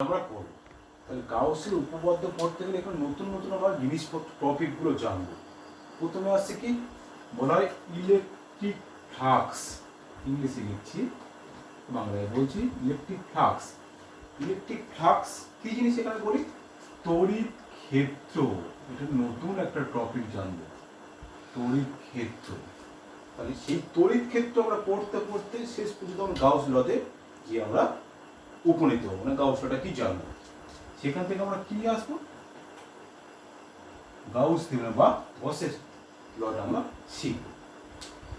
আমরা করবো। তাহলে গাউসের উপপাদ্য পড়তে গেলে এখন নতুন নতুন আমরা জিনিসপত্র টপিকগুলো জানবো। প্রথমে আসছে কি বলা হয় ইলেকট্রিক ফ্লাক্স, ইংলিশে লিখছি, বাংলায় বলছি ইলেকট্রিক ফ্লাক্স। ইলেকট্রিক ফ্লাক্স কি জিনিস এখানে বলি, তড়িৎ ক্ষেত্র। এটা নতুন একটা টপিক জানবো, তড়িৎ ক্ষেত্র। তাহলে সেই তড়িৎ ক্ষেত্র আমরা পড়তে পড়তে শেষ পর্যন্ত আমরা গাউস লতে গিয়ে আমরা উপনীত হবো, মানে গাউস লটা কি জানবো। সেখান থেকে আমরা কি আসবো, গাউস থিওরেম বা গসের লটা আমরা শিখবো।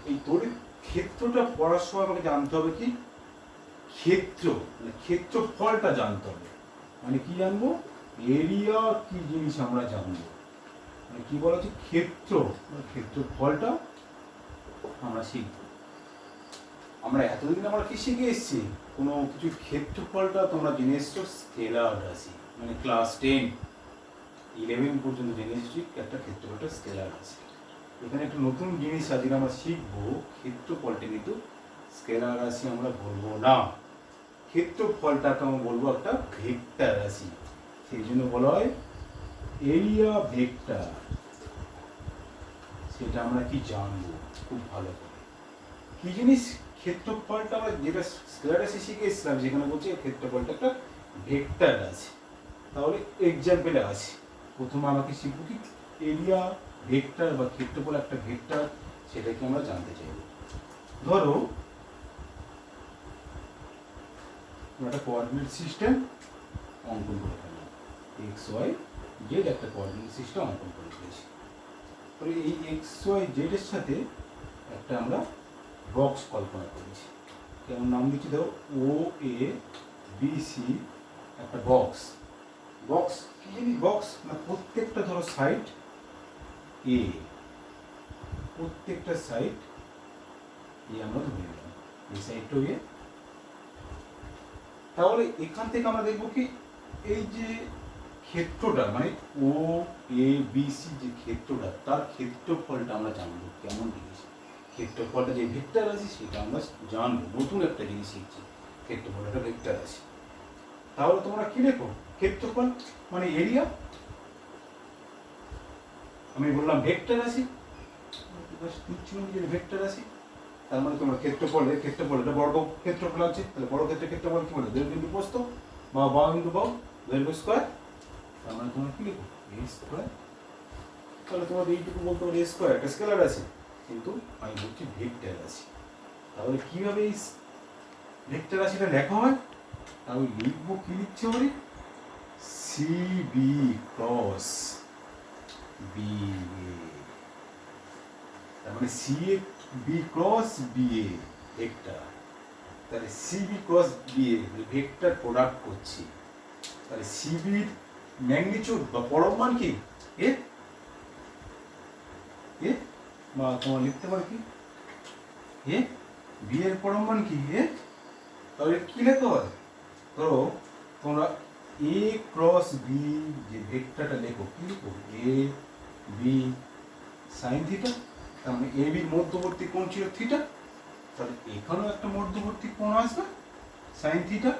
এই তড়িৎ ক্ষেত্রটা পড়ার সময় আমাকে জানতে হবে কি, ক্ষেত্র মানে ক্ষেত্রফলটা জানতে হবে। মানে কি জানবো, এরিয়া কি জিনিস আমরা জানবো। মানে কি বলা হচ্ছে, ক্ষেত্র মানে ক্ষেত্রফলটা আমরা শিখবো। আমরা এতদিন আমরা কি শিখে এসেছি, কোনো কিছু ক্ষেত্রফলটা তোমরা জেনে এসছো স্কেলার রাশি, মানে ক্লাস 10-11 পর্যন্ত জেনে এসেছি একটা ক্ষেত্রফলটা স্কেলার রাশি। এখানে একটা নতুন জিনিস আজকে আমরা শিখবো, ক্ষেত্রফলটা কিন্তু স্কেলার রাশি আমরা বলবো না, ক্ষেত্রফলটাকে আমরা বলবো একটা ভেক্টর রাশি। সেই জন্য বলা হয় এরিয়া ভেক্টর। সেটা আমরা কি জানবো খুব ভালো করে, কি জিনিস ক্ষেত্রফলটা আমরা যেটা স্কেলার রাশি শিখে এসেছিলাম, যেখানে বলছে ক্ষেত্রফলটা একটা ভেক্টর রাশি। তাহলে এক্সাম্পলে আছে, প্রথমে আমাকে শিখবো কি এরিয়া ভেক্টর বা ক্ষেত্রফল একটা ভেক্টর, সেটাকে আমরা জানতে চাইব। ধরো একটা কোঅর্ডিনেট সিস্টেম অঙ্কন করে ফেললাম, এক্স ওয়াই জেড একটা কোঅর্ডিনেট সিস্টেম অঙ্কন করে ফেলেছি। তাহলে এই এক্স ওয়াই জেড এর সাথে একটা আমরা বক্স কল্পনা করেছি, কেমন নাম দিচ্ছি ধরো ও এ বি সি একটা বক্স। বক্স কি জিনিস, বক্স না প্রত্যেকটা ধরো সাইড এ, প্রত্যেকটা সাইড এ আমরা ধরে নিলাম, এই সাইডটাও এ। তাহলে এখান থেকে আমরা দেখবো কি এই যে ক্ষেত্রটা মানে ও এ বি সি যে ক্ষেত্রটা, তার ক্ষেত্রফলটা আমরা জানবো কেমন জিনিস। ক্ষেত্রফলটা যে ভেক্টর রাশি সেটা আমরা জানবো, নতুন একটা জিনিস শিখছি, ক্ষেত্রফলটা ভেক্টর রাশি। তাহলে তোমরা কি লেখো, ক্ষেত্রফল মানে এরিয়া, আমি বললাম ভেক্টর রাশি, ভেক্টর রাশি। তার মানে তোমরা ক্ষেত্রফল এটা বর্গ ক্ষেত্রফল আছে, তাহলে বড় ক্ষেত্রের ক্ষেত্রফল কি বলে, দৈর্ঘ্য ইনটু প্রস্থ বা বাহু ইনটু বাহু, দৈর্ঘ্য স্কয়ার। তার মানে তোমরা কি লিখো, এ স্কয়ার। তাহলে তোমার এইটুকু বলতে পারো এ স্কয়ার একটা স্কেলার আছে, কিন্তু আমি বলছি ভেক্টর রাশি। তাহলে কিভাবে এই ভেক্টর রাশিটা লেখা হয়, তাহলে লিখবো, কি লিখছে বলি, C B cross B A. তার মানে C A B cross B A vector. তাহলে C B cross B A vector product করছি। তাহলে সি বির ম্যাগনিটিউড বা পরমান কি এ, এ বা তোমার লিখতে পারো কি এ, বি এর পরমান কি এ। তাহলে কি লেখা হয়, ধরো তোমরা এ ক্রস বি যে ভেক্টরটা লেখো, কি লিখো, এ বি সাইন থিটা। তার মানে এ বির মধ্যবর্তী কোণ ছিল থিটা, তাহলে এখানেও একটা মধ্যবর্তী কোণ আসবে সাইন থিটা।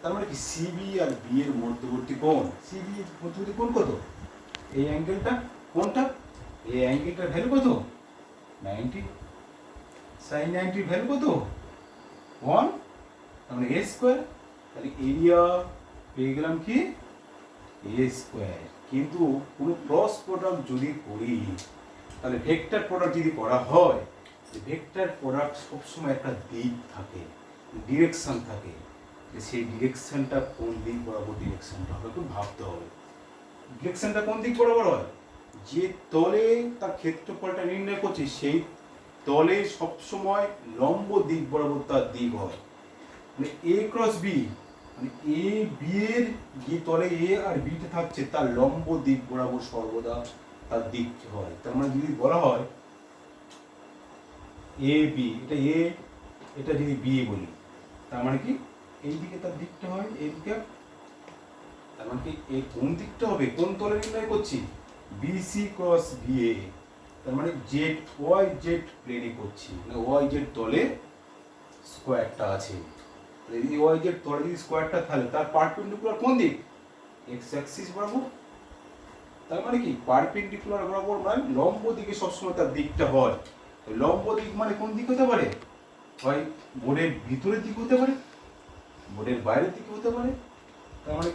তার মানে কি সি বি আর বি এর মধ্যবর্তী কোণ, সি বি এর মধ্যবর্তী কোণ কত, এই অ্যাঙ্গেলটা কোণটা, এই অ্যাঙ্গেলটার ভ্যালু কত 90, সাইন 90 ভ্যালু কত 1, তার মানে এ স্কোয়ার। তাহলে এরিয়া পেয়ে গেলাম কি এ স্কোয়ার। কিন্তু কোনো ক্রস প্রোডাক্ট যদি করি, তাহলে ভেক্টর প্রোডাক্ট যদি করা হয়, ভেক্টর প্রোডাক্ট সবসময় একটা দিক থাকে, ডিরেকশন থাকে, সেই ডিরেকশনটা কোন দিক বরাবর ডিরেকশনটা হবে একটু ভাবতে হবে। ডিরেকশনটা কোন দিক বরাবর হয়, যে তলে তার ক্ষেত্রফলটা নির্ণয় করছি সেই তলে সবসময় লম্ব দিক বরাবর তার দিক হয়। মানে এ ক্রস বি মানে এ বি এর যে তলে এ আর বিটা থাকছে তার লম্ব দিক বরাবর সর্বদা তার দিক হয়। তার মানে যদি বলা হয় এ বি, এটা এ, এটা যদি বি বলি, তার মানে কি এই দিকে তার দিকটা হয় এই দিকে। তার মানে কি এই কোন দিকটা হবে, কোন তলে নির্ণয় করছি, বিসি ক্রস বি এ। তার মানে জেড ওয়াই জেড প্লেনে করছি, মানে ওয়াই জেড তলে স্কোয়ারটা আছে। এই ওয়াই জেড তলে যদি স্কোয়ারটা থাকে তার পারপেন্ডিকুলার কোন দিক? এক্স অ্যাক্সিস বরাবর। তার মানে কি পারপেন্ডিকুলার বরাবর মানে লম্ব দিকে সবসময় তার দিকটা হয়। লম্ব দিক মানে কোন দিক হতে পারে? হয় বোর্ডের ভিতরের দিক হতে পারে, বোর্ডের বাইরের দিকে হতে পারে। তার মানে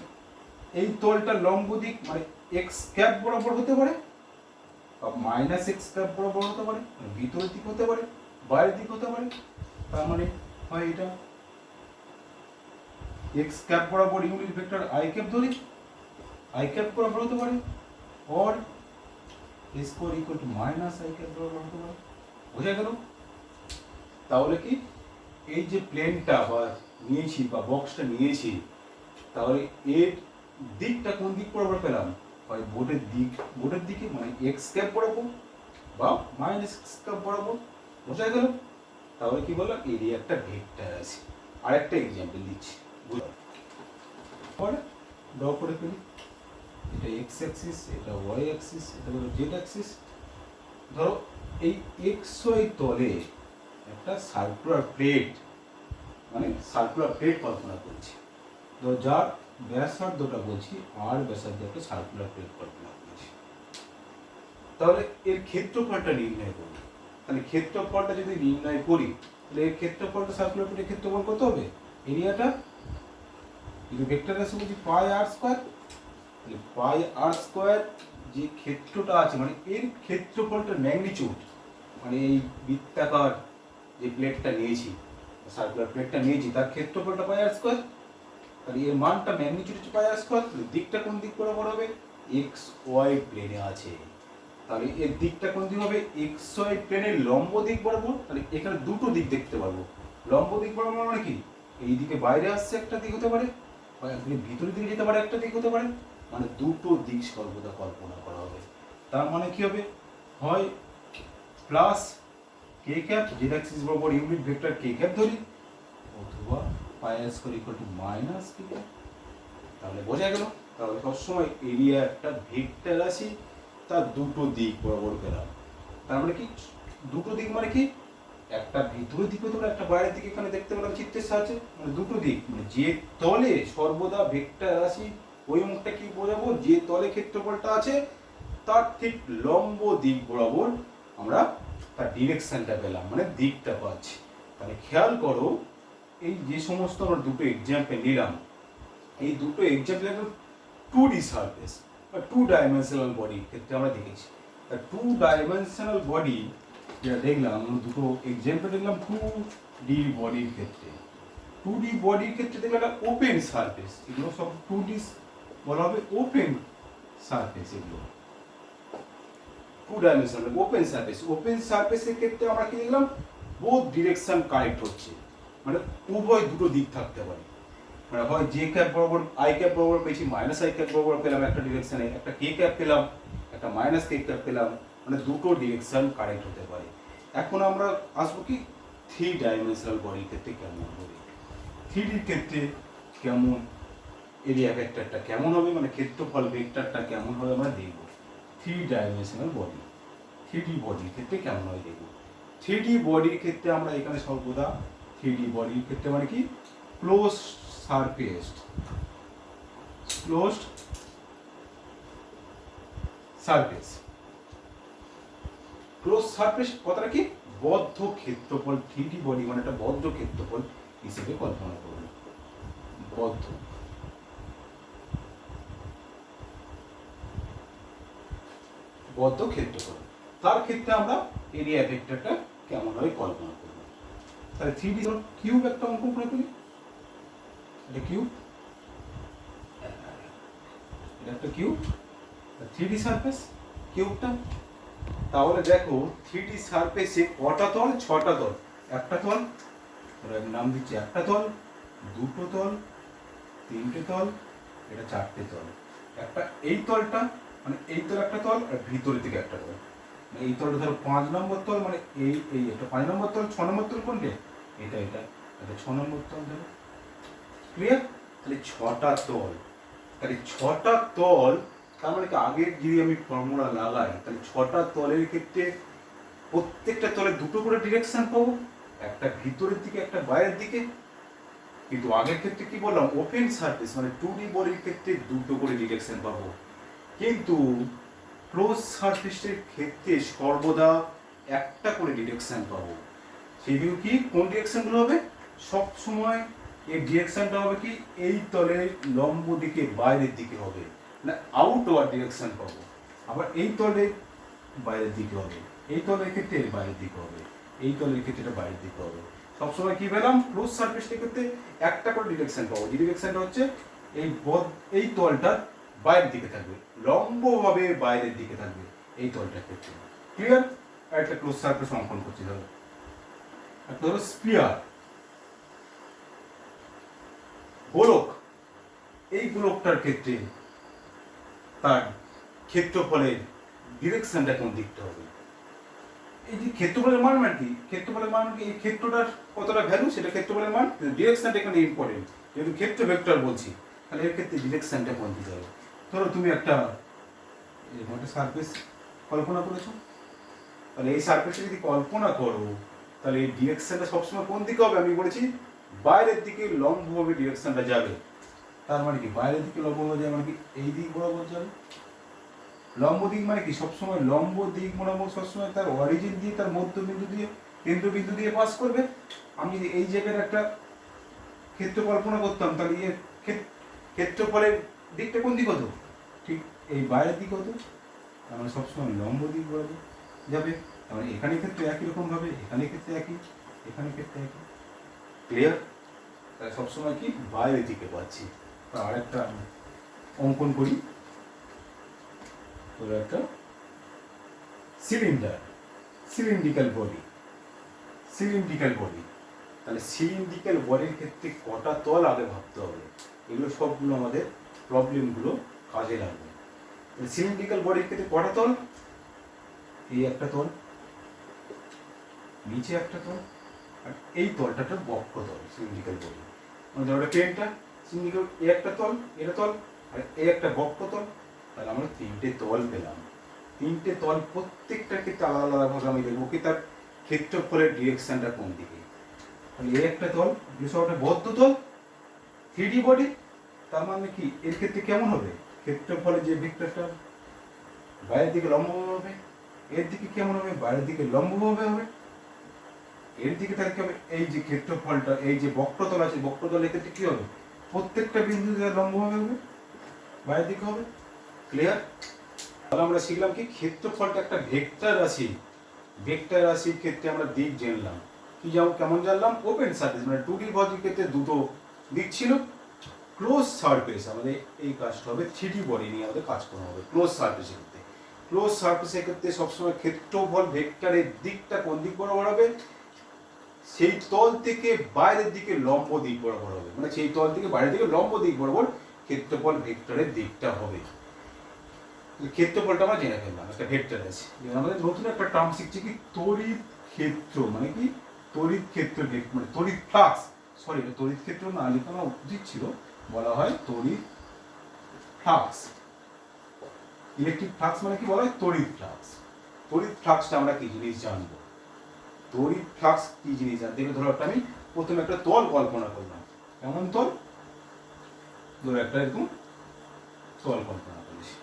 এই তলটা লম্ব দিক মানে এক্স ক্যাপ বরাবর হতে পারে বা মাইনাস এক্স ক্যাপ বরাবর হতে পারে, ভিতরের দিক হতে পারে, বাইরের দিক হতে পারে। তার মানে হয় এটা এক্স ক্যাপ বরাবর ইউনিট ভেক্টর আই ক্যাপ ধরি, আই ক্যাপ বরাবর হতে পারে, or square equal to minus I cap বরাবর হতে পারে। বোঝা গেল? তাহলে কি এই যে প্লেনটা বা নিয়েছি বা বক্সটা নিয়েছি, তাহলে এর দিকটা কোন দিক বরাবর পেলাম? হয় বোর্ডের দিকে মানে এক্স ক্যাপ বরাবর বা মাইনাস এক্স ক্যাপ বরাবর। বোঝা গেল? তাহলে কি বললাম, এরই একটা ভেক্টর আছে। আর একটা এক্সাম্পল দিচ্ছি, ড্র করে ফেলি। এটা এক্স অ্যাক্সিস, এটা ওয়াই অ্যাক্সিস, এটা হলো জেড অ্যাক্সিস। ধরো এই এক্স ওয়াই তলে একটা সার্কুলার প্লেট মানে সার্কুলার প্লেট কল্পনা করছি। তো যার ব্যাসার্ধটা বলছি আর ব্যাসার্ধ একটা সার্কুলার প্লেট কল্পনা করছি। তাহলে এর ক্ষেত্রফলটা নির্ণয় করব। তাহলে ক্ষেত্রফলটা যদি নির্ণয় করি তাহলে এর ক্ষেত্রফলটা সার্কুলার প্লেটের ক্ষেত্রফল কত হবে? এরিয়াটা যদি ভেক্টর রাশি বলছি পাই আর স্কয়ার, তাহলে পাই আর স্কয়ার যে ক্ষেত্রটা আছে মানে এর ক্ষেত্রফলটার ম্যাগনিটিউড মানে এই বৃত্তাকার যে প্লেটটা নিয়েছি সার্কুলার প্লেটটা নিয়েছি তার ক্ষেত্রফলটা পাই আর স্কয়ার। তাহলে এর মানটা ম্যাগনিটিউড হচ্ছে পাই আর স্কয়ার। দিকটা কোন দিক বরাবর হবে? এক্স ওয়াই প্লেনে আছে। তাহলে এর দিকটা কোন দিক হবে? এক্স ওয়াই প্লেনের লম্ব দিক বরাবর। তাহলে এখানে দুটো দিক দেখতে পারবো। লম্ব দিক বরাবর মানে কি? এই দিকে বাইরে আসছে একটা দিক হতে পারে বা একদিকে ভিতরের দিকে যেতে পারে একটা দিক হতে পারে। মানে দুটো দিক সর্বদা কল্পনা করা হবে। তার মানে কি হবে? হয় plus K cap Z axis বরাবর ইউনিট ভেক্টর কে ক্যাপ ধরি, অথবা পাই আর square equal to minus K cap. তাহলে বোঝা গেল? তাহলে সবসময় এরিয়া একটা ভেক্টর রাশি তার দুটো দিক বরাবর পেলাম। তার মানে কি দুটো দিক মানে কি? একটা ভিতরের দিক হতে পারে একটা বাইরের দিক। এখানে দেখতে পেলাম চিত্রের সাহায্যে মানে দুটো দিক মানে যে তলে সর্বদা ভেক্টর রাশি ওই মুখটা কি বোঝাবো? যে তলে ক্ষেত্রফলটা আছে তার ঠিক লম্ব দিক বরাবর আমরা তার ডিরেকশনটা পেলাম মানে দিকটা পাচ্ছি। তাহলে খেয়াল করো এই যে সমস্ত আমরা দুটো এক্সাম্পল নিলাম, এই দুটো এক্সাম্পল 2D সারফেস বা 2 ডাইমেনশনাল বডির ক্ষেত্রে আমরা দেখেছি। 2 ডাইমেনশনাল বডি যেটা দেখলাম আমরা দুটো এক্সাম্পল দেখলাম 2D বডির ক্ষেত্রে। 2D বডির ক্ষেত্রে দেখলাম একটা ওপেন সারফেস, এগুলো সব 2D বলা হবে ওপেন সারফেস। এগুলো 2 ডাইমেনশনাল ওপেন সারফেস। ওপেন সারফেসের ক্ষেত্রে আমরা কি দেখলাম? বোথ ডিরেকশন কারেক্ট হচ্ছে মানে উভয় দুটো দিক থাকতে পারে। মানে হয় জে ক্যাপ বরাবর আই ক্যাপ বরাবর পেয়েছি, মাইনাস আই ক্যাপ বরাবর পেলাম একটা ডিরেকশনে, একটা কে ক্যাপ পেলাম, একটা মাইনাস কে ক্যাপ পেলাম, মানে দুটো ডিরেকশন কারেক্ট হতে পারে। এখন আমরা আসবো কি 3 ডাইমেনশনাল বডির ক্ষেত্রে কেমন হবে। 3Dর ক্ষেত্রে কেমন এরিয়া ভেক্টরটা কেমন হবে মানে ক্ষেত্রফল ভেক্টরটা কেমন হবে আমরা দেখব। 3 ডাইমেনশনাল বডি 3D বডির ক্ষেত্রে কেমন হয় দেখব। 3D বডির ক্ষেত্রে আমরা এখানে সর্বদা 3D বডির ক্ষেত্রে মানে কি close surface, closed surface. Close surface কথাটা কি? বদ্ধ ক্ষেত্রফল। 3D বডি মানে একটা বদ্ধ ক্ষেত্রফল হিসেবে কল্পনা করুন। বদ্ধ বদ্ধ ক্ষেত্রফল তার ক্ষেত্রে আমরা এরিয়া ভেক্টরটা কেমন হয় কল্পনা করব। তাহলে 3D কিউব একটা অঙ্কন করে ফেলি। এটা কিউব, এটা একটা কিউব, 3D সারফেস কিউবটা। তাহলে দেখো 3D সারফেসে কটা তল? 6টা তল। একটা তল নাম দিচ্ছি একটা তল, দুটো তল, তিনটে তল, এটা 4টে তল। একটা এই তলটা মানে এই তল একটা তল আর ভিতরের দিকে একটা তল। এই তলটা ধরো 5 নম্বর তল মানে এই এটা 5 নম্বর তল। 6 নম্বর তল কোনটা? এটা 6 নম্বর তল। ধরো ক্লিয়ার? তাহলে 6টা তল। তাহলে 6টা তল তার মানে কি আগের যদি আমি ফর্মুলা লাগাই তাহলে 6টা তলের ক্ষেত্রে প্রত্যেকটা তলে দুটো করে ডিরেকশন পাবো, একটা ভিতরের দিকে একটা বাইরের দিকে। কিন্তু আগের ক্ষেত্রে কি বললাম, ওপেন সারফেস মানে 2D বডির ক্ষেত্রে দুটো করে ডিরেকশন পাবো, কিন্তু ক্লোজ সারফেসের ক্ষেত্রে সর্বদা একটা করে ডিরেকশন পাবো। সেগুলো কি, কোন ডিরেকশনগুলো হবে? সব সময় এই ডিরেকশনটা হবে কি, এই তলের লম্ব দিকে বাইরের দিকে হবে, না আউটওয়ার্ড ডিরেকশন পাবো। আবার এই তলে বাইরের দিকে হবে, এই তলের ক্ষেত্রে এর বাইরের দিকে হবে, এই তলের ক্ষেত্রে এটা বাইরের দিকে হবে। সবসময় কি পেলাম, ক্লোজ সারফেসটার ক্ষেত্রে একটা করে ডিরেকশন পাবো। ডিরেকশনটা হচ্ছে এই তলটা বাইরের দিকে থাকবে, লম্বভাবে বাইরের দিকে থাকবে এই তলটার ক্ষেত্রে। ক্লিয়ার? একটা ক্লোজ সারফেস অঙ্কন করছি ধরো, একটা হলো স্পিয়ার, গোলক। এই গোলকটার ক্ষেত্রে তার ক্ষেত্রফলের ডিরেকশনটা কোন দিকটা হবে? এই যে ক্ষেত্রফলের মান মানে কি, ক্ষেত্রফলের মান কি, এই ক্ষেত্রটার কতটা ভ্যালু সেটা ক্ষেত্রফলের মান, ডিরেকশনটা এখানে ইম্পর্টেন্ট। যেহেতু ক্ষেত্র ভেক্টর বলছি, তাহলে এর ক্ষেত্রে ডিরেকশনটা কোন দিকে হবে? ধরো তুমি একটা এরকম একটা সারফেস কল্পনা করেছো, তাহলে এই সারফেসটা যদি কল্পনা করো, তাহলে এই ডিরেকশনটা সবসময় কোন দিকে হবে? আমি বলেছি বাইরের দিকে লম্বভাবে ডিরেকশনটা যাবে। তার মানে কি, বাইরের দিকে লম্বভাবে যাবে মানে কি, এই দিক বরাবর যাবে। লম্ব দিক মানে কি, সবসময় লম্ব দিক বরাবর সবসময় তার অরিজিন দিয়ে, তার মধ্যবিন্দু দিয়ে, কেন্দ্রবিন্দু দিয়ে পাস করবে। আমি যদি এই জায়গার একটা ক্ষেত্র কল্পনা করতাম, তাহলে এর ক্ষেত্রফলের দিকটা কোন দিক হতো? ঠিক এই বাইরের দিক হতো। তার মানে সবসময় লম্ব দিক বরাবর যাবে। তার মানে এখানে ক্ষেত্রে একই রকম ভাবে, এখানে ক্ষেত্রে একই, এখানে ক্ষেত্রে একই। ক্লিয়ার? তাহলে সবসময় কি বাইরের দিকে পাচ্ছি। আর একটা অঙ্কন করি, তো একটা cylinder, cylindrical body, cylindrical body. তাহলে সিলিন্ড্রিক্যাল বডির ক্ষেত্রে কটা তল আগে ভাবতে হবে, এগুলো সবগুলো আমাদের প্রবলেমগুলো কাজে লাগবে। তাহলে সিলিন্ড্রিক্যাল বডির ক্ষেত্রে কটা তল? এই একটা তল, নিচে একটা তল, আর এই তলটা একটা বক্রতল। সিলিন্ড্রিক্যাল বডি মানে ধরো একটা পেনটা সিলিন্ড্রিক্যাল, এই একটা তল, এটা তল, আর এই একটা বক্রতল। তাহলে আমরা তিনটে তল পেলাম। তিনটে তল প্রত্যেকটা ক্ষেত্রে আলাদা আলাদাভাবে আমি দেখবো কি তার ক্ষেত্রফলের ডিরেকশনটা কোন দিকে। তাহলে এই একটা তল, একটা বদ্ধ তল, 3D বডি। তার মানে কি, এর ক্ষেত্রে কেমন হবে? ক্ষেত্রফলের যে ভেক্টরটা বাইরের দিকে লম্বভাবে হবে, এর দিকে কেমন হবে? বাইরের দিকে লম্বভাবে হবে। এর দিকে তাহলে কি হবে? এই যে ক্ষেত্রফলটা, এই যে বক্রতল আছে, বক্রতলের ক্ষেত্রে কি হবে? প্রত্যেকটা বিন্দুতে লম্বভাবে হবে, বাইরের দিকে হবে। ক্লিয়ার? তাহলে আমরা শিখলাম কি, ক্ষেত্রফলটা একটা ভেক্টর রাশি। ভেক্টর রাশির ক্ষেত্রে আমরা দিক জানলাম। কি যেমন কেমন জানলাম? ওপেন সারফেস মানে 2D বডির ক্ষেত্রে দুটো দিক ছিল। ক্লোজ সারফেস আমাদের এই কাজটা হবে 3D বডি নিয়ে আমাদের কাজ করা হবে ক্লোজ সারফেসের ক্ষেত্রে। ক্লোজ সারফেসের ক্ষেত্রে সবসময় ক্ষেত্রফল ভেক্টরের দিকটা কোন দিক বরাবর হবে? সেই তল থেকে বাইরের দিকে লম্ব দিক বরাবর হবে, মানে সেই তল থেকে বাইরের দিকে লম্ব দিক বরাবর ক্ষেত্রফল ভেক্টরের দিকটা হবে। ক্ষেত্রফলটা আমরা জেনে ফেললাম, একটা ভেক্টর আছে। আমাদের নতুন একটা টার্ম শিখছি কি, তড়িৎ ক্ষেত্র। মানে কি, তড়িৎ ক্ষেত্র মানে তড়িৎ ফ্লাক্স, সরি তড়িৎ ক্ষেত্র না লেখানো উচিত ছিল, বলা হয় তড়িৎ ফ্লাক্স। ইলেকট্রিক ফ্লাক্স মানে কি বলা হয়? তড়িৎ ফ্লাক্স। তড়িৎ ফ্লাক্সটা আমরা কি জিনিস জানবো? তড়িৎ ফ্লাক্স কি জিনিস জানতে গেলে ধরো একটা আমি প্রথমে একটা তল কল্পনা করলাম। এমন তল, ধরো একটা এরকম তল কল্পনা করেছি।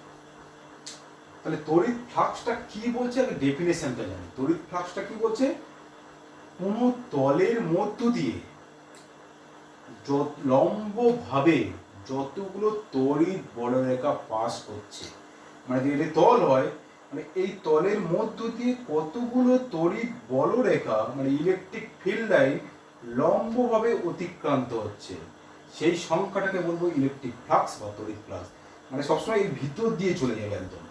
তাহলে তড়িৎ ফ্লাক্সটা কি বলছে, আমি ডেফিনেশনটা জানি। তড়িৎ ফ্লাক্সটা কি বলছে? কোন তলের মধ্য দিয়ে লম্বভাবে যতগুলো তড়িৎ বলরেখা পাস করছে, মানে যদি এটা তল হয়, মানে এই তলের মধ্য দিয়ে কতগুলো তড়িৎ বলরেখা মানে ইলেকট্রিক ফিল্ড লাইন লম্বভাবে অতিক্রান্ত হচ্ছে, সেই সংখ্যাটাকে বলবো ইলেকট্রিক ফ্লাক্স বা তড়িৎ ফ্লাক্স। মানে সবসময় এই ভিতর দিয়ে চলে যাবে, একদম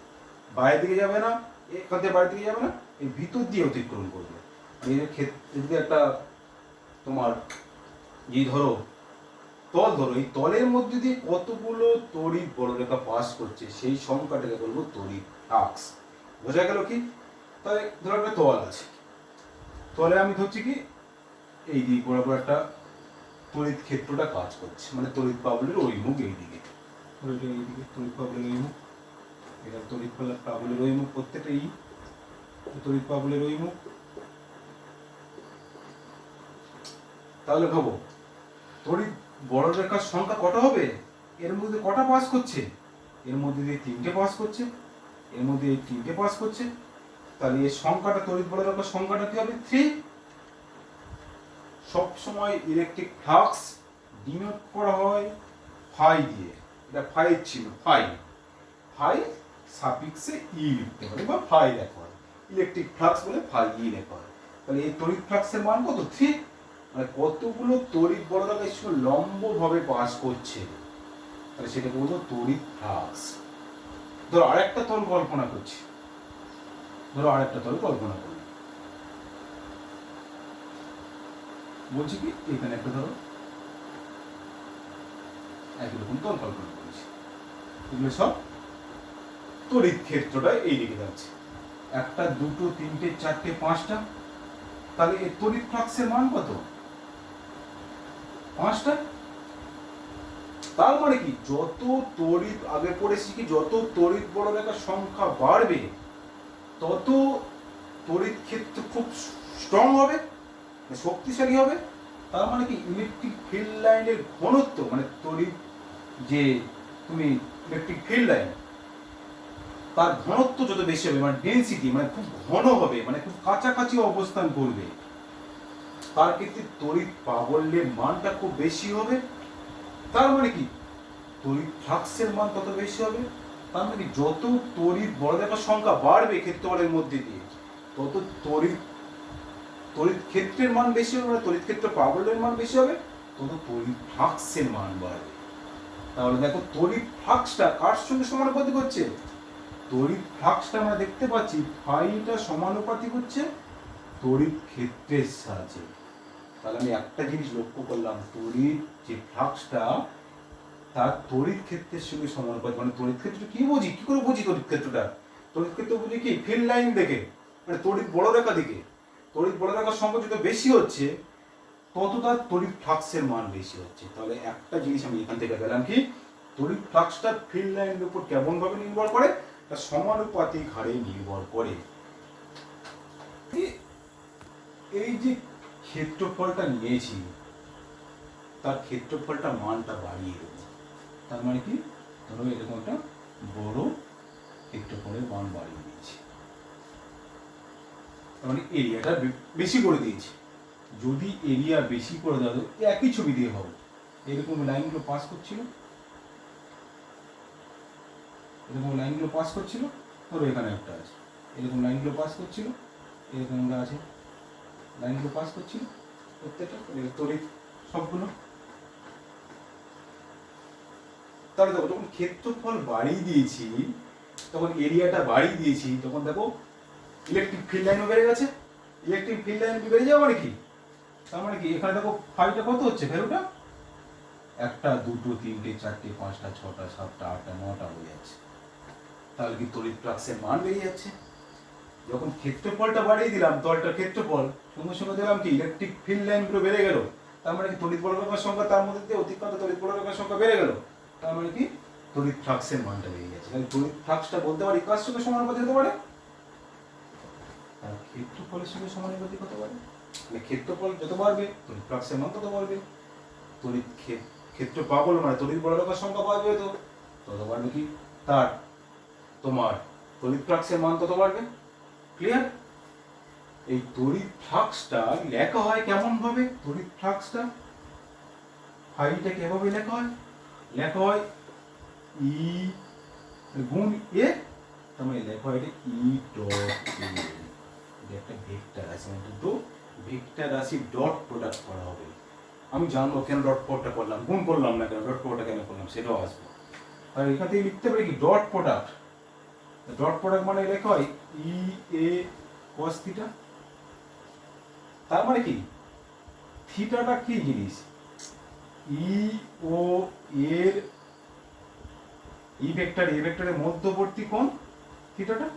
বাইরের দিকে যাবে না, এখান থেকে বাইরের দিকে যাবে না, এই ভিতর দিয়ে অতিক্রম করবে। এই ক্ষেত্রে একটা তোমার ধরো তল, ধরো এই তলের মধ্যে দিয়ে কতগুলো তড়িৎ বলরেখা পাস করছে, সেই সংখ্যাটাকে বলবো তড়িৎ ফ্লাক্স। বোঝা গেল কি? তাহলে ধরো একটা তল আছে, তলে আমি ধরছি কি এই দিক বরাবর একটা তড়িৎ ক্ষেত্রটা কাজ করছে, মানে তড়িৎ পাবলের ওই মুখ এইদিকে, এইদিকে তড়িৎ পাবলের ওই মুখ, এটা তড়িৎ পাবলের ওই মুখ, প্রত্যেকটা এই তড়িৎ পাবলের ওই মুখ। তাহলে ভাবো তড়িৎ বড় রেখার সংখ্যা কটা হবে? এর মধ্যে কটা পাস করছে? এর মধ্যে দিয়ে 3টে পাস করছে, এর মধ্যে এই 3টে পাস করছে। তাহলে এই সংখ্যাটা তড়িৎ বড় রেখার সংখ্যাটা কি হবে? 3। সব সময় ইলেকট্রিক ফ্লাক্স ডিনোট করা হয় ফাই দিয়ে। এটা ফাই ছিল, ফাই ফাই সাফিক্সে ই লিখতে হবে বা ফাই লেখা হয়। ইলেকট্রিক ফ্লাক্স বলে ফাই ই লেখা হয়। তাহলে এই তড়িৎ ফ্লাক্সের মান কত? 3। মানে কতগুলো তড়িৎ বলয় এর সঙ্গে লম্বভাবে পাস করছে, তাহলে সেটাকে বলবো তড়িৎ ফ্লাক্স। ধরো আরেকটা তল কল্পনা করছি, বলছি কি এখানে একটা ধরো একই রকম তল কল্পনা করেছি, এগুলো সব তড়িৎ ক্ষেত্রটা এই দিকে যাচ্ছে, 1টা 2টো 3টে 4টে 5টা। তাহলে এই তড়িৎ ফ্লাক্সের মান কত? 5টা। তার মানে কি যত তড়িৎ, আগে পড়েছি কি যত তড়িৎ বড় রেখার সংখ্যা বাড়বে তত তড়িৎ ক্ষেত্র খুব স্ট্রং হবে, শক্তিশালী হবে। তার মানে কি ইলেকট্রিক ফিল্ড লাইনের ঘনত্ব, মানে তড়িৎ যে তুমি ইলেকট্রিক ফিল্ড লাইন তার ঘনত্ব যত বেশি হবে, মানে ডেনসিটি, মানে খুব ঘন হবে, মানে খুব কাছাকাছি অবস্থান করবে, তার ক্ষেত্রে তড়িৎ প্রাবল্যের মানটা খুব বেশি হবে। তার মানে কি তড়িৎ ফ্লাক্সের মান তত বেশি হবে। তার মানে কি যত তড়িৎ বড় রেখার সংখ্যা বাড়বে ক্ষেত্রফলের মধ্যে দিয়ে তত তড়িৎ ক্ষেত্রের মান বেশি হবে, মানে তড়িৎ ক্ষেত্র প্রাবল্যের মান বেশি হবে, তত তড়িৎ ফ্লাক্সের মান বাড়বে। তাহলে দেখো তড়িৎ ফ্লাক্সটা কার সঙ্গে সমানুপাতিক হচ্ছে? তড়িৎ ফ্লাক্সটা আমরা দেখতে পাচ্ছি ফাইটা সমানুপাতিক হচ্ছে তড়িৎ ক্ষেত্রের সাহায্যে। তাহলে আমি একটা জিনিস লক্ষ্য করলাম, তড়িৎ যে ফ্লাক্সটা তার তড়িৎ ক্ষেত্রের সঙ্গে সমানুপাতিক। মানে তড়িৎ ক্ষেত্র কি বুঝি, কি করে বুঝি তড়িৎ ক্ষেত্রটা? তড়িৎ ক্ষেত্র বুঝি কি ফিল্ড লাইন দেখে, মানে তড়িৎ বড় রেখা দিকে। তড়িৎ বড় রেখার সংখ্যা যত বেশি হচ্ছে তত তার তড়িৎ ফ্লাক্সের মান বেশি হচ্ছে। তাহলে একটা জিনিস আমি এখান থেকে পেলাম কি, তড়িৎ ফ্লাক্সটা ফিল্ড লাইনের উপর কেমন ভাবে নির্ভর করে? তার সমানুপাতিক হারে নির্ভর করে। এই যে ক্ষেত্রফলটা নিয়েছি তার ক্ষেত্রফলটা মানটা বাড়িয়ে দেবো। তার মানে কি ধরো এরকম একটা বড় ক্ষেত্রফলের মান বাড়িয়ে দিয়েছি, তার মানে এরিয়াটা বেশি করে দিয়েছি। যদি এরিয়া বেশি করে দেওয়া একই ছবি দিয়ে হবে, এরকম লাইনগুলো পাস করছিল, ধরো এখানে একটা আছে, এরকম লাইনগুলো পাস করছিল, এরকম একটা আছে, লাইনগুলো পাস করছিল প্রত্যেকটা তড়িৎ সবগুলো। তাহলে দেখো যখন ক্ষেত্রফল বাড়িয়ে দিয়েছি, তখন এরিয়াটা বাড়িয়ে দিয়েছি, তখন দেখো ইলেকট্রিক ফিল্ড লাইনও বেড়ে গেছে। ইলেকট্রিক ফিল্ড লাইন বেড়ে যাওয়া মানে কি, তার মানে কি এখানে দেখো ফাইটা কত হচ্ছে, ভ্যালুটা 1টা 2টো 3টে 4টে 5টা 6টা 7টা 8টা 9টা হয়ে যাচ্ছে। তাহলে কি তড়িৎ ফ্লাক্সের মান বেড়ে যাচ্ছে। যখন ক্ষেত্রফলটা বাড়িয়ে দিলাম, তলটার ক্ষেত্রফল, সঙ্গে সঙ্গে দিলাম কি ইলেকট্রিক ফিল্ড লাইনগুলো বেড়ে গেল। তার মানে কি তড়িৎ বড় রেখার সংখ্যা তার মধ্যে দিয়ে অতিক্রান্ত তড়িৎ বড় রেখার সংখ্যা বেড়ে গেল। তার মানে কি তড়িৎ ফ্লাক্সের মানটা বেড়ে গেছে। তাহলে তড়িৎ ফ্লাক্সটা বলতে পারি কার সঙ্গে সমানুপাতিক হতে পারে? তার ক্ষেত্রফলের সঙ্গে সমানুপাতিক হতে পারে। মানে ক্ষেত্রফল যত বাড়বে তড়িৎ ফ্লাক্সের মান তত বাড়বে। তড়িৎ ক্ষেত্র প্রাবল্য মানে তড়িৎ বড় রেখার সংখ্যা বাড়বে, তো তত বাড়বে কি তার তোমার তড়িৎ ফ্লাক্সের মান তত বাড়বে। ক্লিয়ার? এই তড়িৎ ফ্লাক্সটা লেখা হয় কেমন ভাবে? তড়িৎ ফ্লাক্সটা ফাইটা কিভাবে লেখা হয়? লেখা হয় ই গুণ এ, তার মানে লেখা হয় ই ডট এ। এটা একটা ভেক্টর রাশি, মানে দুটো ভেক্টর রাশি ডট প্রোডাক্ট করা হবে। আমি জানবো কেন ডট প্রোডাক্টটা করলাম, গুণ করলাম না কেন, ডট প্রোডাক্টটা কেন করলাম সেটাও আসবো। আর এখান থেকে লিখতে পারি কি ডট প্রোডাক্ট। ডট প্রোডাক্ট মানে লেখা হয় ই এ cos থিটা। তার মানে কি থিটাটা কি জিনিস? ই ও এর ই ভেক্টর এ ভেক্টরের মধ্যবর্তী কোণ থিটাটা।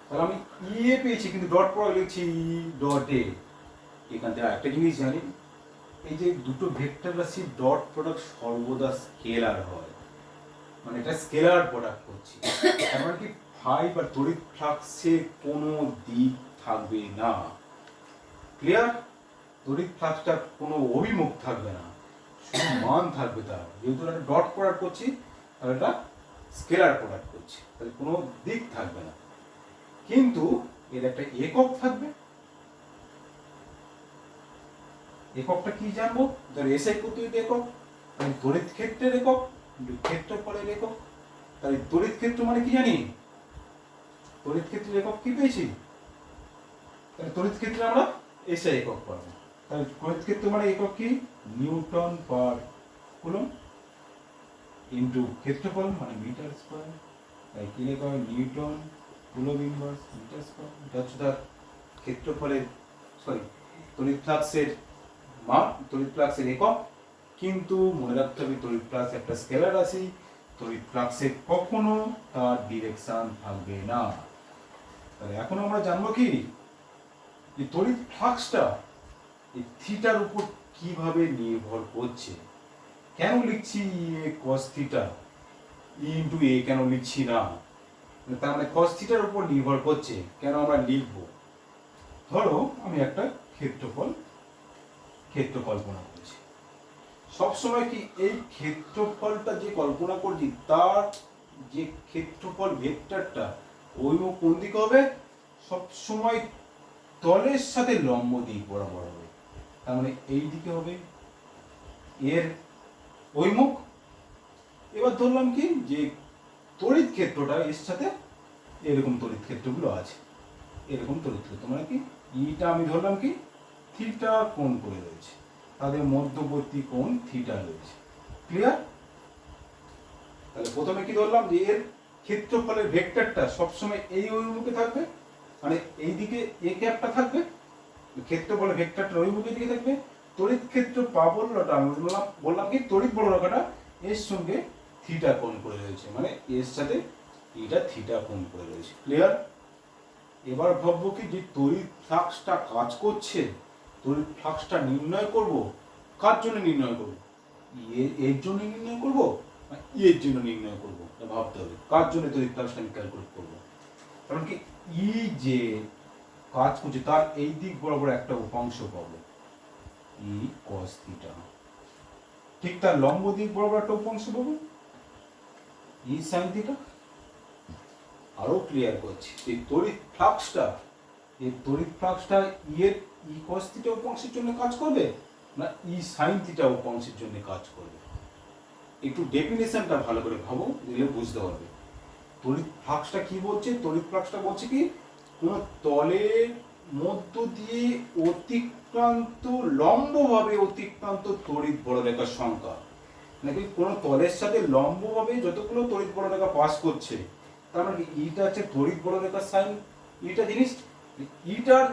তাহলে আমি ই এ পেয়েছি, কিন্তু ডট প্রোডাক্ট লিখছি ই ডট এ। এখান থেকে একটা জিনিস জানি, এই যে দুটো ভেক্টর রাশি ডট প্রোডাক্ট সর্বদা স্কেলার হয়, মানে এটা স্কেলার প্রোডাক্ট করছি। তার মানে কি ফাই বা তড়িৎ ফ্লাক্সে কোনো দিক থাকবে না। ক্লিয়ার? তড়িৎ ফ্লাক্সটা কোনো অভিমুখ থাকবে না, শুধু মান থাকবে তার। যেহেতু একটা ডট প্রোডাক্ট করছি তাহলে এটা স্কেলার প্রোডাক্ট করছি, তাহলে কোনো দিক থাকবে না, কিন্তু এর একটা একক থাকবে। এককটা কি জানবো? ধর এসআই পদ্ধতির একক, তাহলে তড়িৎ ক্ষেত্রের একক, ক্ষেত্রফলের একক। তাহলে তড়িৎ ক্ষেত্র মানে কি জানি? তড়িৎ ক্ষেত্রের একক কি পেয়েছি? তাহলে তড়িৎ ক্ষেত্রে আমরা এসআই একক পাবো। তাহলে তড়িৎ ক্ষেত্র মানে একক কি? নিউটন পার কুলম ইন্টু ক্ষেত্রফল মানে মিটার স্কোয়ার। তাই কি লেখা হয়? Newton coulomb inverse metre square. এটা হচ্ছে তার ক্ষেত্রফলের, সরি, তড়িৎ ফ্লাক্সের মান, তড়িৎ ফ্লাক্সের একক। কিন্তু মনে রাখতে হবে তড়িৎ ফ্লাক্স একটা স্কেলার রাশি, তড়িৎ ফ্লাক্সে কখনো তার ডিরেকশন থাকবে না। তাহলে এখন আমরা জানবো কি যে তড়িৎ ফ্লাক্সটা এই থিটার উপর কিভাবে নির্ভর করছে। কেন লিখছি এ কস থিটা ইন্টু এ, কেন লিখছি না? তার মানে কস থিটার উপর নির্ভর করছে, কেন আমরা লিখবো? ধরো আমি একটা ক্ষেত্রফল কল্পনা করছি। সবসময় কি এই ক্ষেত্রফলটা যে কল্পনা করছি তার যে ক্ষেত্রফল ভেক্টরটা অভিমুখ কোন দিকে হবে? সবসময় তলের সাথে লম্ব দিক বরাবর হবে। তার মানে এই দিকে হবে এর অভিমুখ। এবার ধরলাম কি যে তড়িৎ ক্ষেত্রটা এর সাথে এরকম তড়িৎ ক্ষেত্রগুলো আছে, এরকম তড়িৎ ক্ষেত্র মানে কি ইটা আমি ধরলাম কি থিটা কোণ করে রয়েছে, তাদের মধ্যবর্তী কোণ থিটা রয়েছে। ক্লিয়ার? তাহলে প্রথমে কি ধরলাম যে এর ক্ষেত্রফলের ভেক্টরটা সবসময় এই অভিমুখে থাকবে, মানে এই দিকে এ ক্যাপটা থাকবে, ক্ষেত্রফলের ভেক্টরটা অভিমুখের দিকে থাকবে। তড়িৎ ক্ষেত্র প্রাবল্যটা আমি বললাম কি তড়িৎ বলরাখাটা এর সঙ্গে থিটা কোণ করে রয়েছে, মানে এর সাথে এটা থিটা কোণ করে রয়েছে। ক্লিয়ার? এবার ভাববো কি যে তড়িৎ ফ্লাক্সটা কাজ করছে, তড়িৎ ফ্লাক্সটা নির্ণয় করব। কার জন্য নির্ণয় করব? এর জন্য নির্ণয় করব না এর জন্য নির্ণয় করব? ভাবতে হবে কার জন্য তড়িৎ ফ্লাক্সটা আমি ক্যালকুলেট করব। কারণ কি ই যে কাজ করছে তার এই দিক বরাবর একটা উপাংশ পাবো ই কস থিটা, ঠিক তার লম্ব দিক বরাবর একটা উপাংশ পাবো ই সাইন থিটা। আরো ক্লিয়ার করছি, এই তড়িৎ ফ্লাক্সটা এর ই কস থিটা উপাংশের জন্য কাজ করবে না ই সাইন থিটা উপাংশের জন্য কাজ করবে? একটু ডেফিনেশনটা ভালো করে ভাবো, দিলে বুঝতে পারবে। তড়িৎ ফ্লাক্সটা কি বলছে? তড়িৎ ফ্লাক্সটা বলছে কি কোন তলের মধ্য দিয়ে অতিক্রান্ত, লম্বভাবে অতিক্রান্ত তড়িৎ বড়রেখার সংখ্যা, নাকি কোন তলের সাথে লম্বভাবে যতগুলো তড়িৎ বড়রেখা পাস করছে, তার মানে ইটা হচ্ছে তড়িৎ বড়রেখার সাইন। ইটা জিনিস ইটার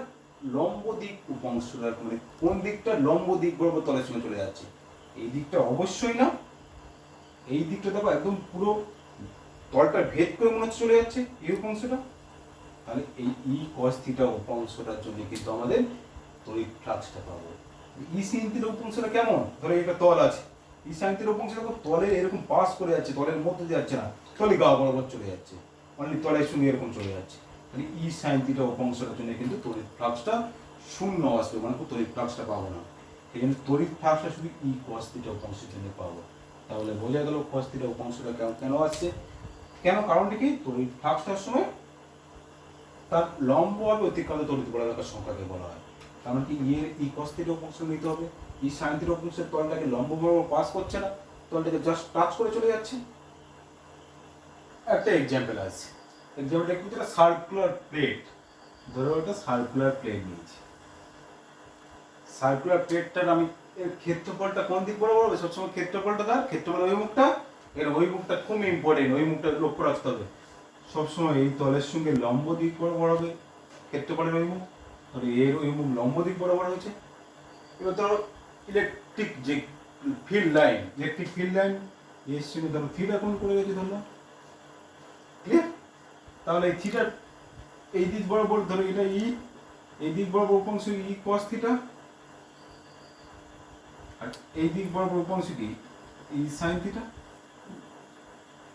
লম্ব দিক উপাংশটা, মানে কোন দিকটা লম্ব দিক বরাবর তলের সঙ্গে চলে যাচ্ছে, এই দিকটা অবশ্যই না। এই দিকটা দেখো একদম পুরো তলটা ভেদ করে মনে হচ্ছে চলে যাচ্ছে এই উপাংশটা। তাহলে এই ই কস থিটা উপাংশটার জন্য কিন্তু আমাদের তড়িৎ ফ্লাক্সটা পাবো। ই সিন থিটা উপাংশটা কেমন? ধরো এটা তল আছে, ই সাইন থিটা উপাংশ দেখো তলের এরকম পাস করে যাচ্ছে, তলের মধ্যে দিয়ে যাচ্ছে না, তলে গা বরাবর চলে যাচ্ছে, অনলি তলের সঙ্গে এরকম চলে যাচ্ছে। তাহলে ই সাইন থিটা উপাংশটার জন্য কিন্তু তড়িৎ ফ্লাক্সটা শূন্য আসবে, মানে তড়িৎ ফ্লাক্সটা পাবো না। এই জন্য তড়িৎ ফ্লাক্সটা শুধু ই কস থিটা উপাংশের জন্য পাবো। তাহলে বোঝা গেল কস থিটা উপাংশটা কেন আসছে। কেন? কারণটা কি তড়িৎ ফ্লাক্সটার সময় তার লম্বভাবে অতিক্রান্ত তড়িৎ বড়রেখার সংখ্যাকে বলা হয়। কারণ কি এর ই কস থিটা উপাংশ নিতে হবে, ই সাইন থিটা উপাংশের তলটাকে লম্বভাবে পাস করছে না, তলটাকে জাস্ট টাচ করে চলে যাচ্ছে। একটা এক্সাম্পল আছে, এক্সাম্পলটা কি? যেটা সার্কুলার প্লেট, ধরো একটা সার্কুলার প্লেট নিয়েছি। সার্কুলার প্লেটটার আমি এর ক্ষেত্রফলটা কোন দিক বরাবর হবে? সবসময় ক্ষেত্রফলটা তার ক্ষেত্রফল অভিমুখটা, এর অভিমুখটা খুব ইম্পর্টেন্ট, অভিমুখটা লক্ষ্য রাখতে হবে। সবসময় এই তলের সঙ্গে লম্ব দিক বরাবর হবে ক্ষেত্রফলের অভিমুখ, আর এর অভিমুখ লম্ব দিক বরাবর হয়েছে। এবার ধরো ইলেকট্রিক যে ফিল্ড লাইন, এর সঙ্গে ধরো থিটা কোণ করে গেছে ধরলাম। ক্লিয়ার? তাহলে এই থিটার এই দিক বরাবর ধরো এটা ই, এই দিক বরাবর উপাংশ ই কস থিটা, আর এই দিক বরাবর উপাংশ কি ই সাইন থিটা।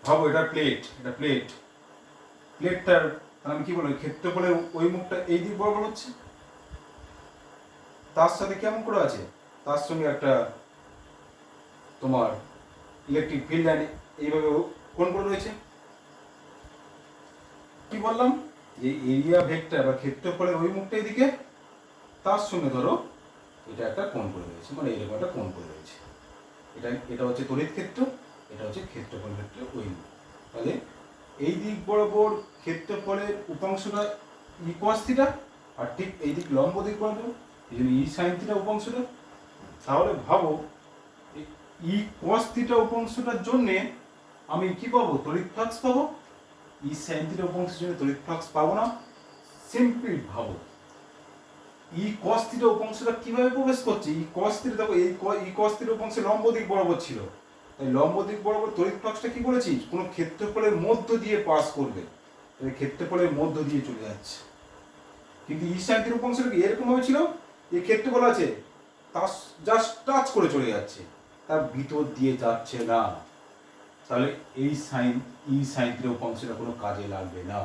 ভাবো এটা প্লেটটার আমি কি বলবো ক্ষেত্রফলের ওই মুখটা এই দিক বরাবর হচ্ছে, তার সাথে কেমন করে আছে, তার সঙ্গে একটা তোমার ইলেকট্রিক ফিল্ড লাইন এইভাবে কোন করে রয়েছে। কি বললাম, যে এরিয়া ভেক্টর বা ক্ষেত্রফলের ওই মুখটা এদিকে, তার সঙ্গে ধরো এটা একটা কোণ করে রয়েছে, মানে এরকম একটা কোণ করে রয়েছে। এটা হচ্ছে তড়িৎ ক্ষেত্র, এটা হচ্ছে ক্ষেত্রফল ভেক্টর ওই মুখ। তাহলে এই দিক বরাবর ক্ষেত্রফলের উপাংশটা ই cos থিটা, আর ঠিক এই দিক লম্ব দিক বরাবর এই জন্য ই sin থিটা উপাংশটা। তাহলে ভাবো ই cos থিটা উপাংশটার জন্যে আমি কি পাবো, তড়িৎ ফ্লাক্স পাবো। ই sin থিটা উপাংশের জন্য তড়িৎ ফ্লাক্স পাবো না। সিম্পলি ভাবো ই cos থিটা উপাংশটা কিভাবে প্রবেশ করছে। ই cos থিটা দেখো, এই ই cos থিটা উপাংশ লম্ব দিক বরাবর ছিল, তাই লম্ব দিক বরাবর তড়িৎ ফ্লাক্সটা কি করেছি, কোনো ক্ষেত্রফলের মধ্য দিয়ে পাস করবে, তাই ক্ষেত্রফলের মধ্য দিয়ে চলে যাচ্ছে। কিন্তু ই sin থিটা উপাংশটা কি এরকম ভাবে ছিল, এই ক্ষেত্রফল আছে তার জাস্ট টাচ করে চলে যাচ্ছে, তার ভিতর দিয়ে যাচ্ছে না। তাহলে এই ই sin থিটা উপাংশটা কোনো কাজে লাগবে না,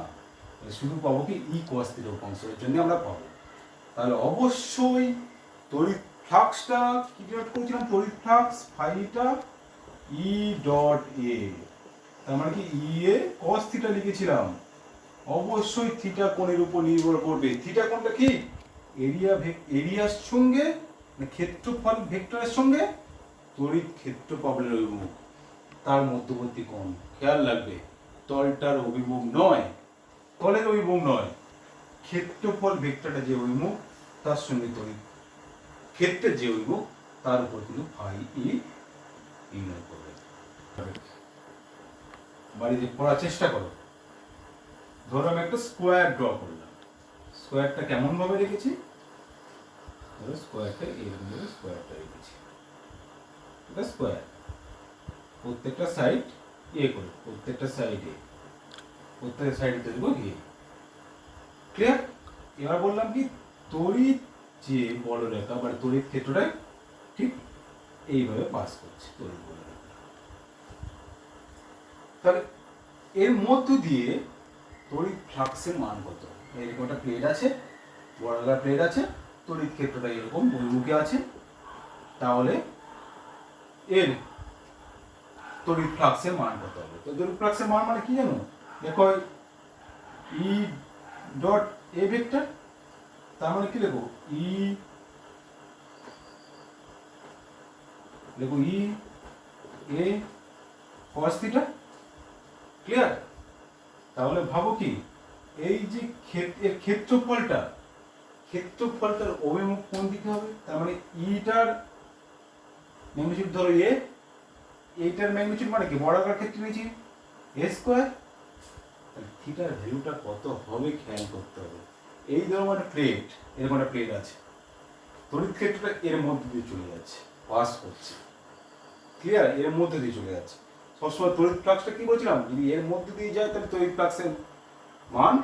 শুধু পাবো কি ই cos থিটা উপাংশের জন্য আমরা পাবো। তাহলে অবশ্যই তড়িৎ ফ্লাক্সটা কি ডিনোট করেছিলাম, তড়িৎ ফ্লাক্স ফাইটা ই ডট এ, তার মানে কি ই এ cos থিটা লিখেছিলাম। অবশ্যই থিটা কোণের উপর নির্ভর করবে। থিটা কোণটা কি, এরিয়ার সঙ্গে ক্ষেত্রফল ভেক্টরের সঙ্গে তড়িৎ ক্ষেত্রফলের অভিমুখ, তার মধ্যবর্তী কোণ। খেয়াল রাখবে তলটার অভিমুখ নয়, তলের অভিমুখ নয়, ক্ষেত্রফল ভেক্টরটা যে অভিমুখ তার সঙ্গে তড়িৎ ক্ষেত্রের যে অভিমুখ তার উপর কিন্তু ফাই ই নির্ণয় করবে। বাড়িতে পড়ার চেষ্টা করো। ধরো আমি একটা স্কোয়ার ড্র করলাম, স্কোয়ারটা কেমন ভাবে রেখেছি, ধরো স্কোয়ারটা এরকম ভাবে স্কোয়ারটা রেখেছি, এটা স্কোয়ার, প্রত্যেকটা সাইড এ করে, প্রত্যেকটা সাইডে প্রত্যেকটা সাইডে দেব এ। ক্লিয়ার? এবার বললাম কি তড়িৎ যে বলরেখা বা তড়িৎ ক্ষেত্রটা ঠিক এইভাবে পাস করছে তড়িৎ বলরেখা। তাহলে এর মধ্য দিয়ে তড়িৎ ফ্লাক্সের মান কত, এরকম একটা প্লেট আছে, বর্গাকার প্লেট আছে, তড়িৎ ক্ষেত্রটা এরকম বহির্মুখী আছে, তাহলে এর তড়িৎ ফ্লাক্সের মান কত হবে। তো তড়িৎ ফ্লাক্সের মান মানে কি জানো, দেখো ই ডট এ ভেক্টর, তার মানে কি লিখো ই, লিখো ই এ cos থিটা। ক্লিয়ার? তাহলে ভাবো কি এই যে এর ক্ষেত্রফলটার অভিমুখ কোন দিকে হবে, তার মানে ইটার ম্যাগনিটিউড ধরো এ, এইটার ম্যাগনিটিউড মানে কি বর্গাকার ক্ষেত্র নিয়েছি এ স্কোয়ার, তাহলে থিটার ভ্যালুটা কত হবে খেয়াল করতে হবে। এই ধরো একটা প্লেট, এরকম একটা প্লেট আছে, তড়িৎ ক্ষেত্রটা এর মধ্যে দিয়ে চলে যাচ্ছে, পাস করছে। ক্লিয়ার? এর মধ্যে দিয়ে চলে যাচ্ছে। সবসময় তড়িৎ ফ্লাক্সটা কি বলছিলাম, যদি এর মধ্যে দিয়ে যায় তাহলে তড়িৎ ফ্লাক্সের মান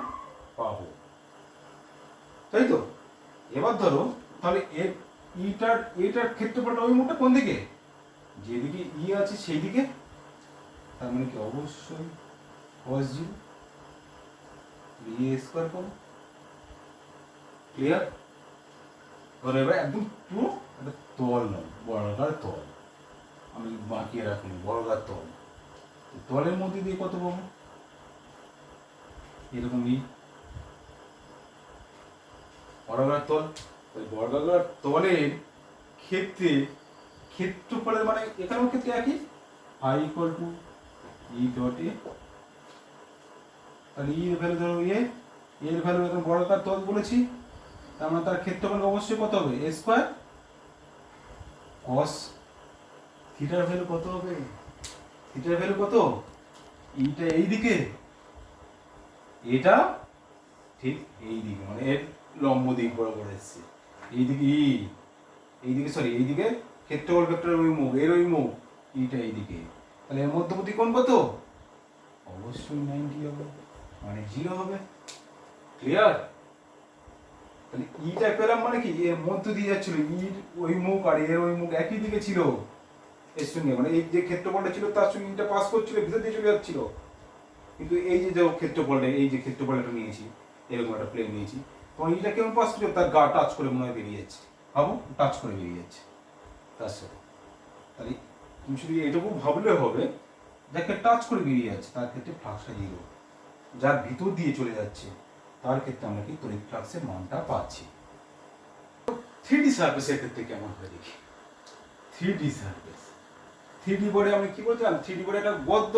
পাবো, তাই তো? এবার ধরো তাহলে এর এটার ক্ষেত্রফলটা ওই মুখটা কোন দিকে, যেদিকে ই আছে সেই দিকে, তার মানে কি অবশ্যই cos 0 এ স্কয়ার পাবো। ক্লিয়ার? ধরো এবার একদম পুরো একটা তল নয়, বর্গাকার তল, আমি বাঁকিয়ে রাখিনি, বর্গাকার তল, তলের মধ্যে দিয়ে কত পাবো, এরকম ই বর্গাকার তল, ওই বর্গাকার তলের ক্ষেত্রে ক্ষেত্রফলের মানে এখানেও ক্ষেত্রে একই, i equal to E dot এ। তাহলে ই এর ভ্যালু ধরো এ, এর ভ্যালু এখন বর্গাকার তল বলেছি, তার মানে তার ক্ষেত্রফল অবশ্যই কত হবে, এ স্কয়ার। cos থিটার ভ্যালু কত হবে, থিটার ভ্যালু কত, ইটা এই দিকে, এটা ঠিক এই দিকে, মানে এর লম্ব দিক বরাবর এসছে, এইদিকে ই, এইদিকে সরি এইদিকে ক্ষেত্রফল ভেক্টরের ওই মুখ, এর ওই মুখ, ইটা এইদিকে, তাহলে এর মধ্যবর্তী কোণ কত, অবশ্যই 90 হবে, মানে 0 হবে। ক্লিয়ার? তাহলে ইটা পেলাম মানে কি এর মধ্য দিয়ে যাচ্ছিল, ইর ওই মুখ আর এর ওই মুখ একই দিকে ছিল, এর সঙ্গে মানে এই যে ক্ষেত্রফলটা ছিল তার সঙ্গে ইটা পাস করছিল, ভিতর দিয়ে চলে যাচ্ছিল। কিন্তু এই যে ক্ষেত্রফলটা, এই যে ক্ষেত্রফলটা নিয়েছি, এরকম একটা প্লেন নিয়েছি, তখন ইটা কেমন পাস করছে, তার গা টাচ করে মনে হয় বেরিয়ে যাচ্ছে, ভাবো টাচ করে বেরিয়ে যাচ্ছে তার সাথে। তাহলে তুমি শুধু এটুকু ভাবলে হবে, যাকে টাচ করে বেরিয়ে যাচ্ছে তার ক্ষেত্রে ফ্লাক্সটা জিরো, যার ভিতর দিয়ে চলে যাচ্ছে তার ক্ষেত্রে আমরা কি তড়িৎ ফ্লাক্সের মানটা পাচ্ছি। 3D সারফেসের ক্ষেত্রে কেমন হয় দেখি। 3D সারফেস, 3D বোর্ডে আমি কি বলছিলাম, 3D বোর্ডে একটা বদ্ধ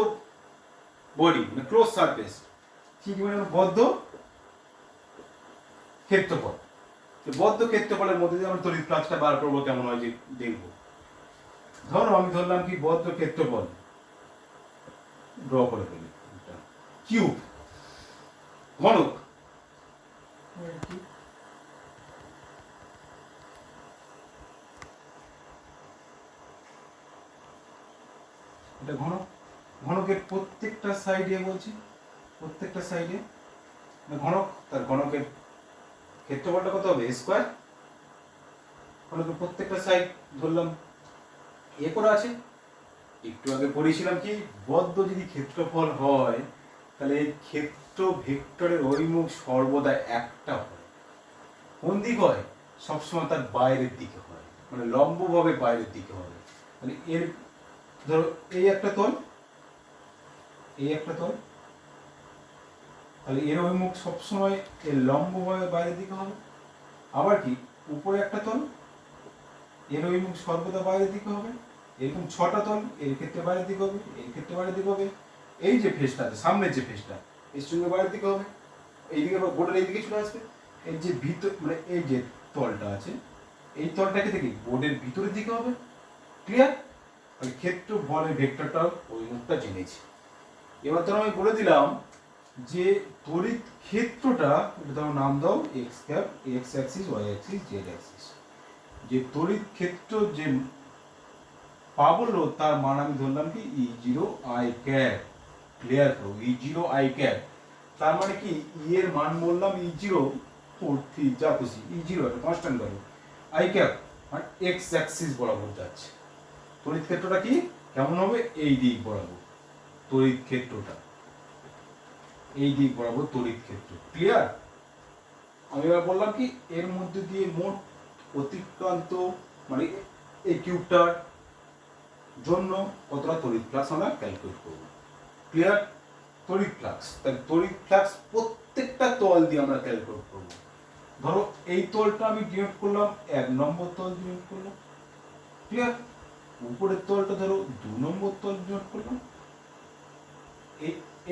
বডি মানে ক্লোজ সারফেস, 3D বোর্ডে বদ্ধ ক্ষেত্রফল। বদ্ধ ক্ষেত্রফলের মধ্যে দিয়ে আমরা তড়িৎ ফ্লাক্সটা বার করবো কেমন হয় যে দেখবো। ধরো আমি ধরলাম কি বদ্ধ ক্ষেত্রফল ড্র করে ফেলি, কিউব ঘনক, এটা ঘনক, ঘনকের প্রত্যেকটা সাইডে বলছি, প্রত্যেকটা সাইডে ঘনক, তার ঘনকের ক্ষেত্রফলটা কত হবে স্কোয়ার। ঘনকের প্রত্যেকটা সাইড ধরলাম এ করে আছে। একটু আগে পড়েছিলাম কি বদ্ধ যদি ক্ষেত্রফল হয় তাহলে এই ক্ষেত্র ভেক্টরের অভিমুখ সর্বদা একটা হয়। কোন দিক হয়? সবসময় তার বাইরের দিকে হয়, মানে লম্বভাবে বাইরের দিকে হবে। মানে এর ধরো এই একটা তল, এই একটা তল, তাহলে এর অভিমুখ সবসময় এর লম্বভাবে বাইরের দিকে হবে। আবার কি উপরে একটা তল, এর অভিমুখ সর্বদা বাইরের দিকে হবে। এরকম 6টা তল, এর ক্ষেত্রে বাইরের দিকে হবে, এর ক্ষেত্রে বাইরের দিকে হবে। এই যে ফেসটা আছে সামনের যে ফেসটা, এর সঙ্গে বাইরের দিকে হবে, এইদিকে বোর্ডের এইদিকে চলে আসবে। এই যে ভিতর মানে এই যে তলটা আছে, এই তলটাকে দেখি বোর্ডের ভিতরের দিকে হবে। ক্লিয়ার? তাহলে ক্ষেত্র বলের ভেক্টরটা অভিমুখটা জেনেছি। এবার তো আমি বলে দিলাম যে তড়িৎ ক্ষেত্রটা, এটা নাম দাও X cap, X axis, Y axis, Z axis. যে তড়িৎ ক্ষেত্র যে পাবলো তার মান আমি ধরলাম কি E0 I ক্যাপ। ক্লিয়ার করো, E0 I ক্যাপ তার মানে কি এর মান বললাম E0 4 3 যা খুশি, E0 একটা কনস্ট্যান্ট ভ্যালু, I ক্যাপ মানে এক্স অ্যাক্সিস বরাবর যাচ্ছে। তড়িৎ ক্ষেত্রটা কি কেমন হবে? এই দিক বরাবর তড়িৎ ক্ষেত্রটা, এই দিক বরাবর তড়িৎ ক্ষেত্র। ক্লিয়ার? আমি এবার বললাম কি এর মধ্যে দিয়ে মোট অতিক্রান্ত মানে এই কিউবটার জন্য কতটা তড়িৎ ফ্লাক্স আমরা ক্যালকুলেট করব। ক্লিয়ার? তড়িৎ ফ্লাক্স, তাহলে তড়িৎ ফ্লাক্স প্রত্যেকটা তল দিয়ে আমরা ক্যালকুলেট করব। ধরো এই তলটা আমি ডিনোট করলাম 1 নম্বর তল ডিনোট করলাম। ক্লিয়ার? উপরের তলটা ধরো 2 নম্বর তল ডিনোট করলাম।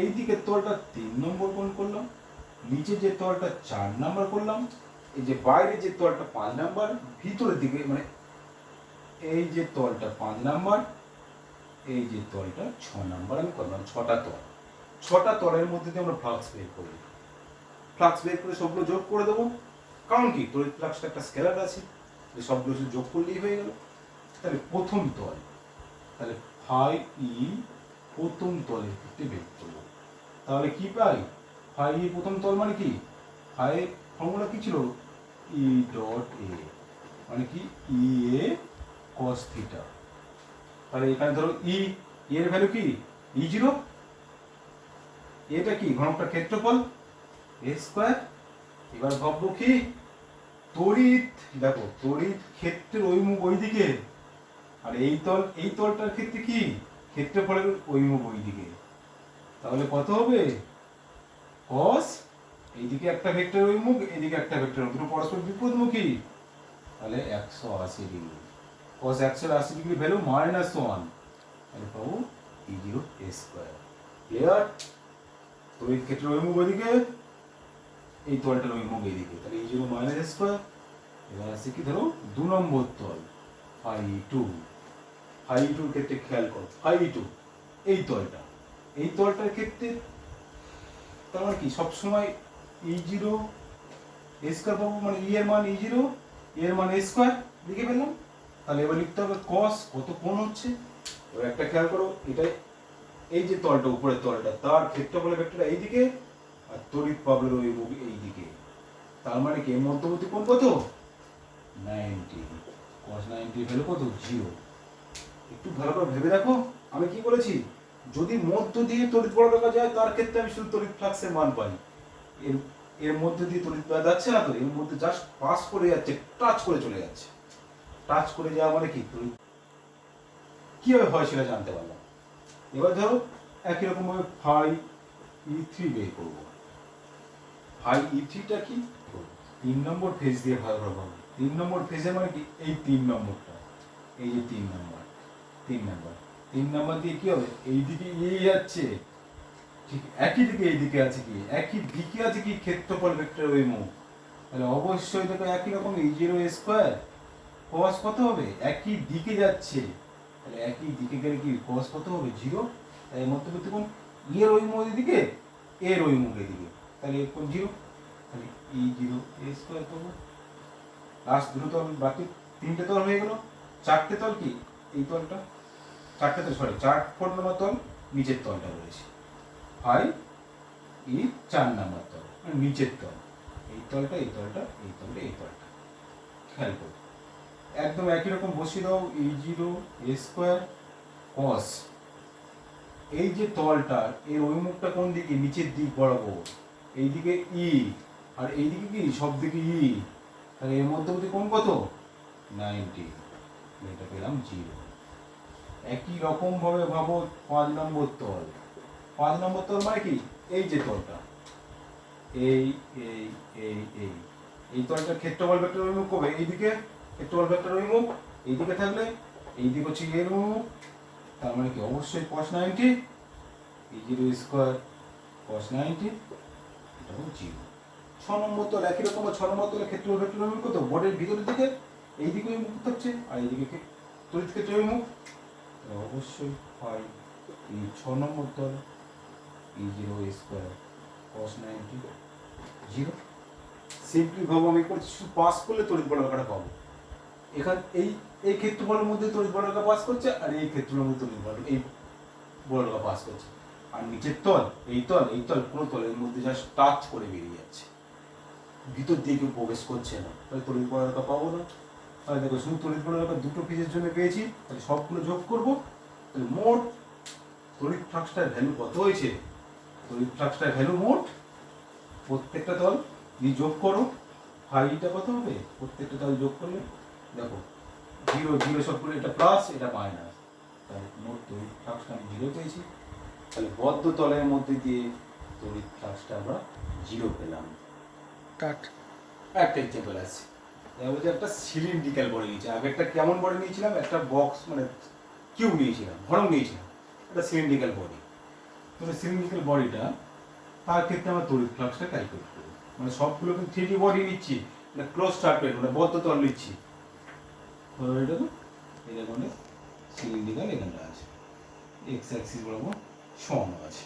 এই দিকের তলটা 3 নম্বর কোণ করলাম। নিচে যে তলটা 4 নাম্বার করলাম। এই যে বাইরে যে তলটা 5 নাম্বার, ভিতরের দিকে মানে এই যে তলটা 5 নাম্বার, এই যে তলটা 6 নাম্বার আমি করলাম। 6টা তল, 6টা তলের মধ্যে দিয়ে আমরা ফ্লাক্স বের করব। ফ্লাক্স বের করে সবগুলো যোগ করে দেবো। কারণ কি তড়িৎ ফ্লাক্সটা একটা স্কেলার আছে, যে সবগুলো যোগ করলেই হয়ে গেল। তাহলে প্রথম তল, তাহলে ফাই ই প্রথম তলের ক্ষেত্রে বের করবো। তাহলে কি পাই? ফাই ই প্রথম তল মানে কি, ফাই ফর্মুলা কি ছিল? ই ডট এ মানে কি ই এ কস থিটা। তাহলে এখানে ধরো ই এর ভ্যালু কি E0, এটা কি ঘনকটা ক্ষেত্রফল এ স্কয়ার। এবার ভাববো কি তড়িৎ, দেখো তড়িৎ ক্ষেত্রের অভিমুখ ওইদিকে, আর এই তল, এই তলটার ক্ষেত্রে কি ক্ষেত্রফলের অভিমুখ ওইদিকে। তাহলে কত হবে? cos, এইদিকে একটা ভেক্টর অভিমুখ, এইদিকে একটা ভেক্টর, দুটো পরস্পর বিপরীতমুখী, তাহলে 180 ডিগ্রি। cos 180 ডিগ্রি ভ্যালু -1, তাহলে পাবো E0 স্কয়ার। ক্লিয়ার? তড়িৎ ক্ষেত্রের অভিমুখ ওইদিকে, এই তলটার অভিমুখ এইদিকে, তাহলে E0 মাইনাস স্কয়ার। এবার আছে কি ধরো 2 নম্বর তল ফাই 2, ফাই 2 এর ক্ষেত্রে খেয়াল করো, ফাই 2 এই তলটা, এই তলটার ক্ষেত্রে তার মানে কি সবসময় E0 স্কয়ার পাবো, মানে ই এর মান E0, এর মান স্কয়ার লিখে ফেললাম। তাহলে এবার লিখতে হবে cos কত কোণ হচ্ছে। এবার একটা খেয়াল করো, এটা এই যে তলটা উপরের তলটা তার ক্ষেত্রফলের ভেক্টরটা এইদিকে, আর তড়িৎ পাবলের অভিমুখ এইদিকে। তার মানে কি মধ্যবর্তী কোণ কত? 90। cos 90 ভ্যালু কত? 0। একটু ভালো করে ভেবে দেখো আমি কি বলেছি। যদি মধ্য দিয়ে তড়িৎ বরাবর যায় তার ক্ষেত্রে আমি শুধু তড়িৎ ফ্লাক্সের মান পাই। এর মধ্যে দিয়ে তড়িৎ যাচ্ছে না, তো এর মধ্যে জাস্ট পাস করে যাচ্ছে, টাচ করে চলে যাচ্ছে। টাচ করে যাওয়া মানে কি তড়িৎ কীভাবে হয় সেটা জানতে পারলাম। এবার ধরো একই রকমভাবে ফাই E3 বের করবো। ফাই E3টা কি 3 নম্বর ফেজ দিয়ে ভাগ করা হবে। 3 নম্বর ফেজে মানে কি এই 3 নম্বরটা, এই যে 3 নম্বর 3 নম্বর দিয়ে কি হবে, এই দিকে যাচ্ছে, ঠিক একই দিকে এই দিকে আছে কি, একই দিকে আছে কি ক্ষেত্রফল ভেক্টর ওই মুখ, তাহলে অবশ্যই দেখো একই রকম E0² cos কত হবে, একই দিকে যাচ্ছে, তাহলে একই দিকে গেলে কি cos কত হবে 0, তাই মধ্যবর্তী কোণ এর ওই মুখ এদিকে, এর ওই মুখ এদিকে, তাহলে কোণ 0, তাহলে E0² করবো। লাস্ট দুটো তল বাকি, তিনটে তল হয়ে গেল, চারটে তল কি এই তলটা, চারটে তল সরি 4 নম্বর তল নিচের তলটা রয়েছে, ফাই E4 নম্বর তল মানে নিচের তল, এই তলটা এই তলটা এই তলটা এই তলটা, খেয়াল করো একদম একই রকম বসিয়ে দাও। E0² cos এই যে তলটা এর ওই মুখটা কোন দিকে, নিচের দিক বরাবর, এইদিকে ই আর এইদিকে কি সব দিকে ই, তাহলে এর মধ্যবর্তী কোণ কত 90, এটা পেলাম 0। একই রকম ভাবে ভাবো 5 নম্বর তল, 5 নম্বর তল মানে কি এই যে তলটা, এই এই এই এই এই তলটা ক্ষেত্রফল ভেক্টর অভিমুখ হবে এইদিকে, ক্ষেত্রফল ভেক্টর অভিমুখ এইদিকে থাকলে এইদিকে হচ্ছে এর অভিমুখ, তার মানে কি অবশ্যই cos 90, E0² cos 90 এটা হলো 0। 6 নম্বর তল একই রকম, 6 নম্বর তলে ক্ষেত্রফল ভেক্টর অভিমুখ কত, বোর্ডের ভিতরের দিকে এইদিকে অভিমুখ হচ্ছে আর এইদিকে তড়িৎ ক্ষেত্র অভিমুখ, অবশ্যই ফাই এই 6 নম্বর তল E0² cos 90 0। সিম্পলি ভাবো আমি করছি শুধু পাস করলে তড়িৎ বলাকারটা পাবো, এখানে এই ক্ষেত্রফলের মধ্যে তড়িৎ বলাকা পাস করছে আর এই ক্ষেত্রফলের মধ্যে তড়িৎ বলাকা এই বলাকা পাস করছে, আর নিচের তল এই তল কোনো তলের মধ্যে জাস্ট টাচ করে বেরিয়ে যাচ্ছে, ভিতর দিয়ে কেউ প্রবেশ করছে না, তাহলে তড়িৎ বলাকা পাবো না। তাহলে দেখো শুধু তড়িৎ বলাকা দুটো ফেজের জন্য পেয়েছি, তাহলে সবগুলো যোগ করবো, তাহলে মোট তড়িৎ ফ্লাক্সটার ভ্যালু কত হয়েছে, তড়িৎ ফ্লাক্সটার ভ্যালু মোট প্রত্যেকটা তল দিয়ে যোগ করো, ফাইটা কত হবে প্রত্যেকটা তল যোগ করলে দেখো 0 0 সবগুলো, এটা প্লাস এটা মাইনাস, তাহলে মোট তড়িৎ ফ্লাক্সটা আমি 0 পেয়েছি, তাহলে বদ্ধ তলের মধ্যে দিয়ে তড়িৎ ফ্লাক্সটা আমরা 0 পেলাম। কাট একটা এক্সাম্পল আছে, এবার যে একটা সিলিন্ড্রিক্যাল বডি নিয়েছি, আগে একটা কেমন বডি নিয়েছিলাম, একটা বক্স মানে কিউব নিয়েছিলাম, ঘনক নিয়েছিলাম, একটা সিলিন্ড্রিক্যাল বডি, তো সিলিন্ড্রিক্যাল বডিটা তার ক্ষেত্রে আমরা তড়িৎ ফ্লাক্সটা ক্যালকুলেট করব, মানে সবগুলো কিন্তু 3D বডি নিচ্ছি, মানে ক্লোজ স্টার্টেড মানে বদ্ধ তল নিচ্ছি, তো এটা তো এরকম সিলিন্ড্রিক্যাল এখানটা আছে, এক্স অ্যাক্সিস বরাবর সমান আছে,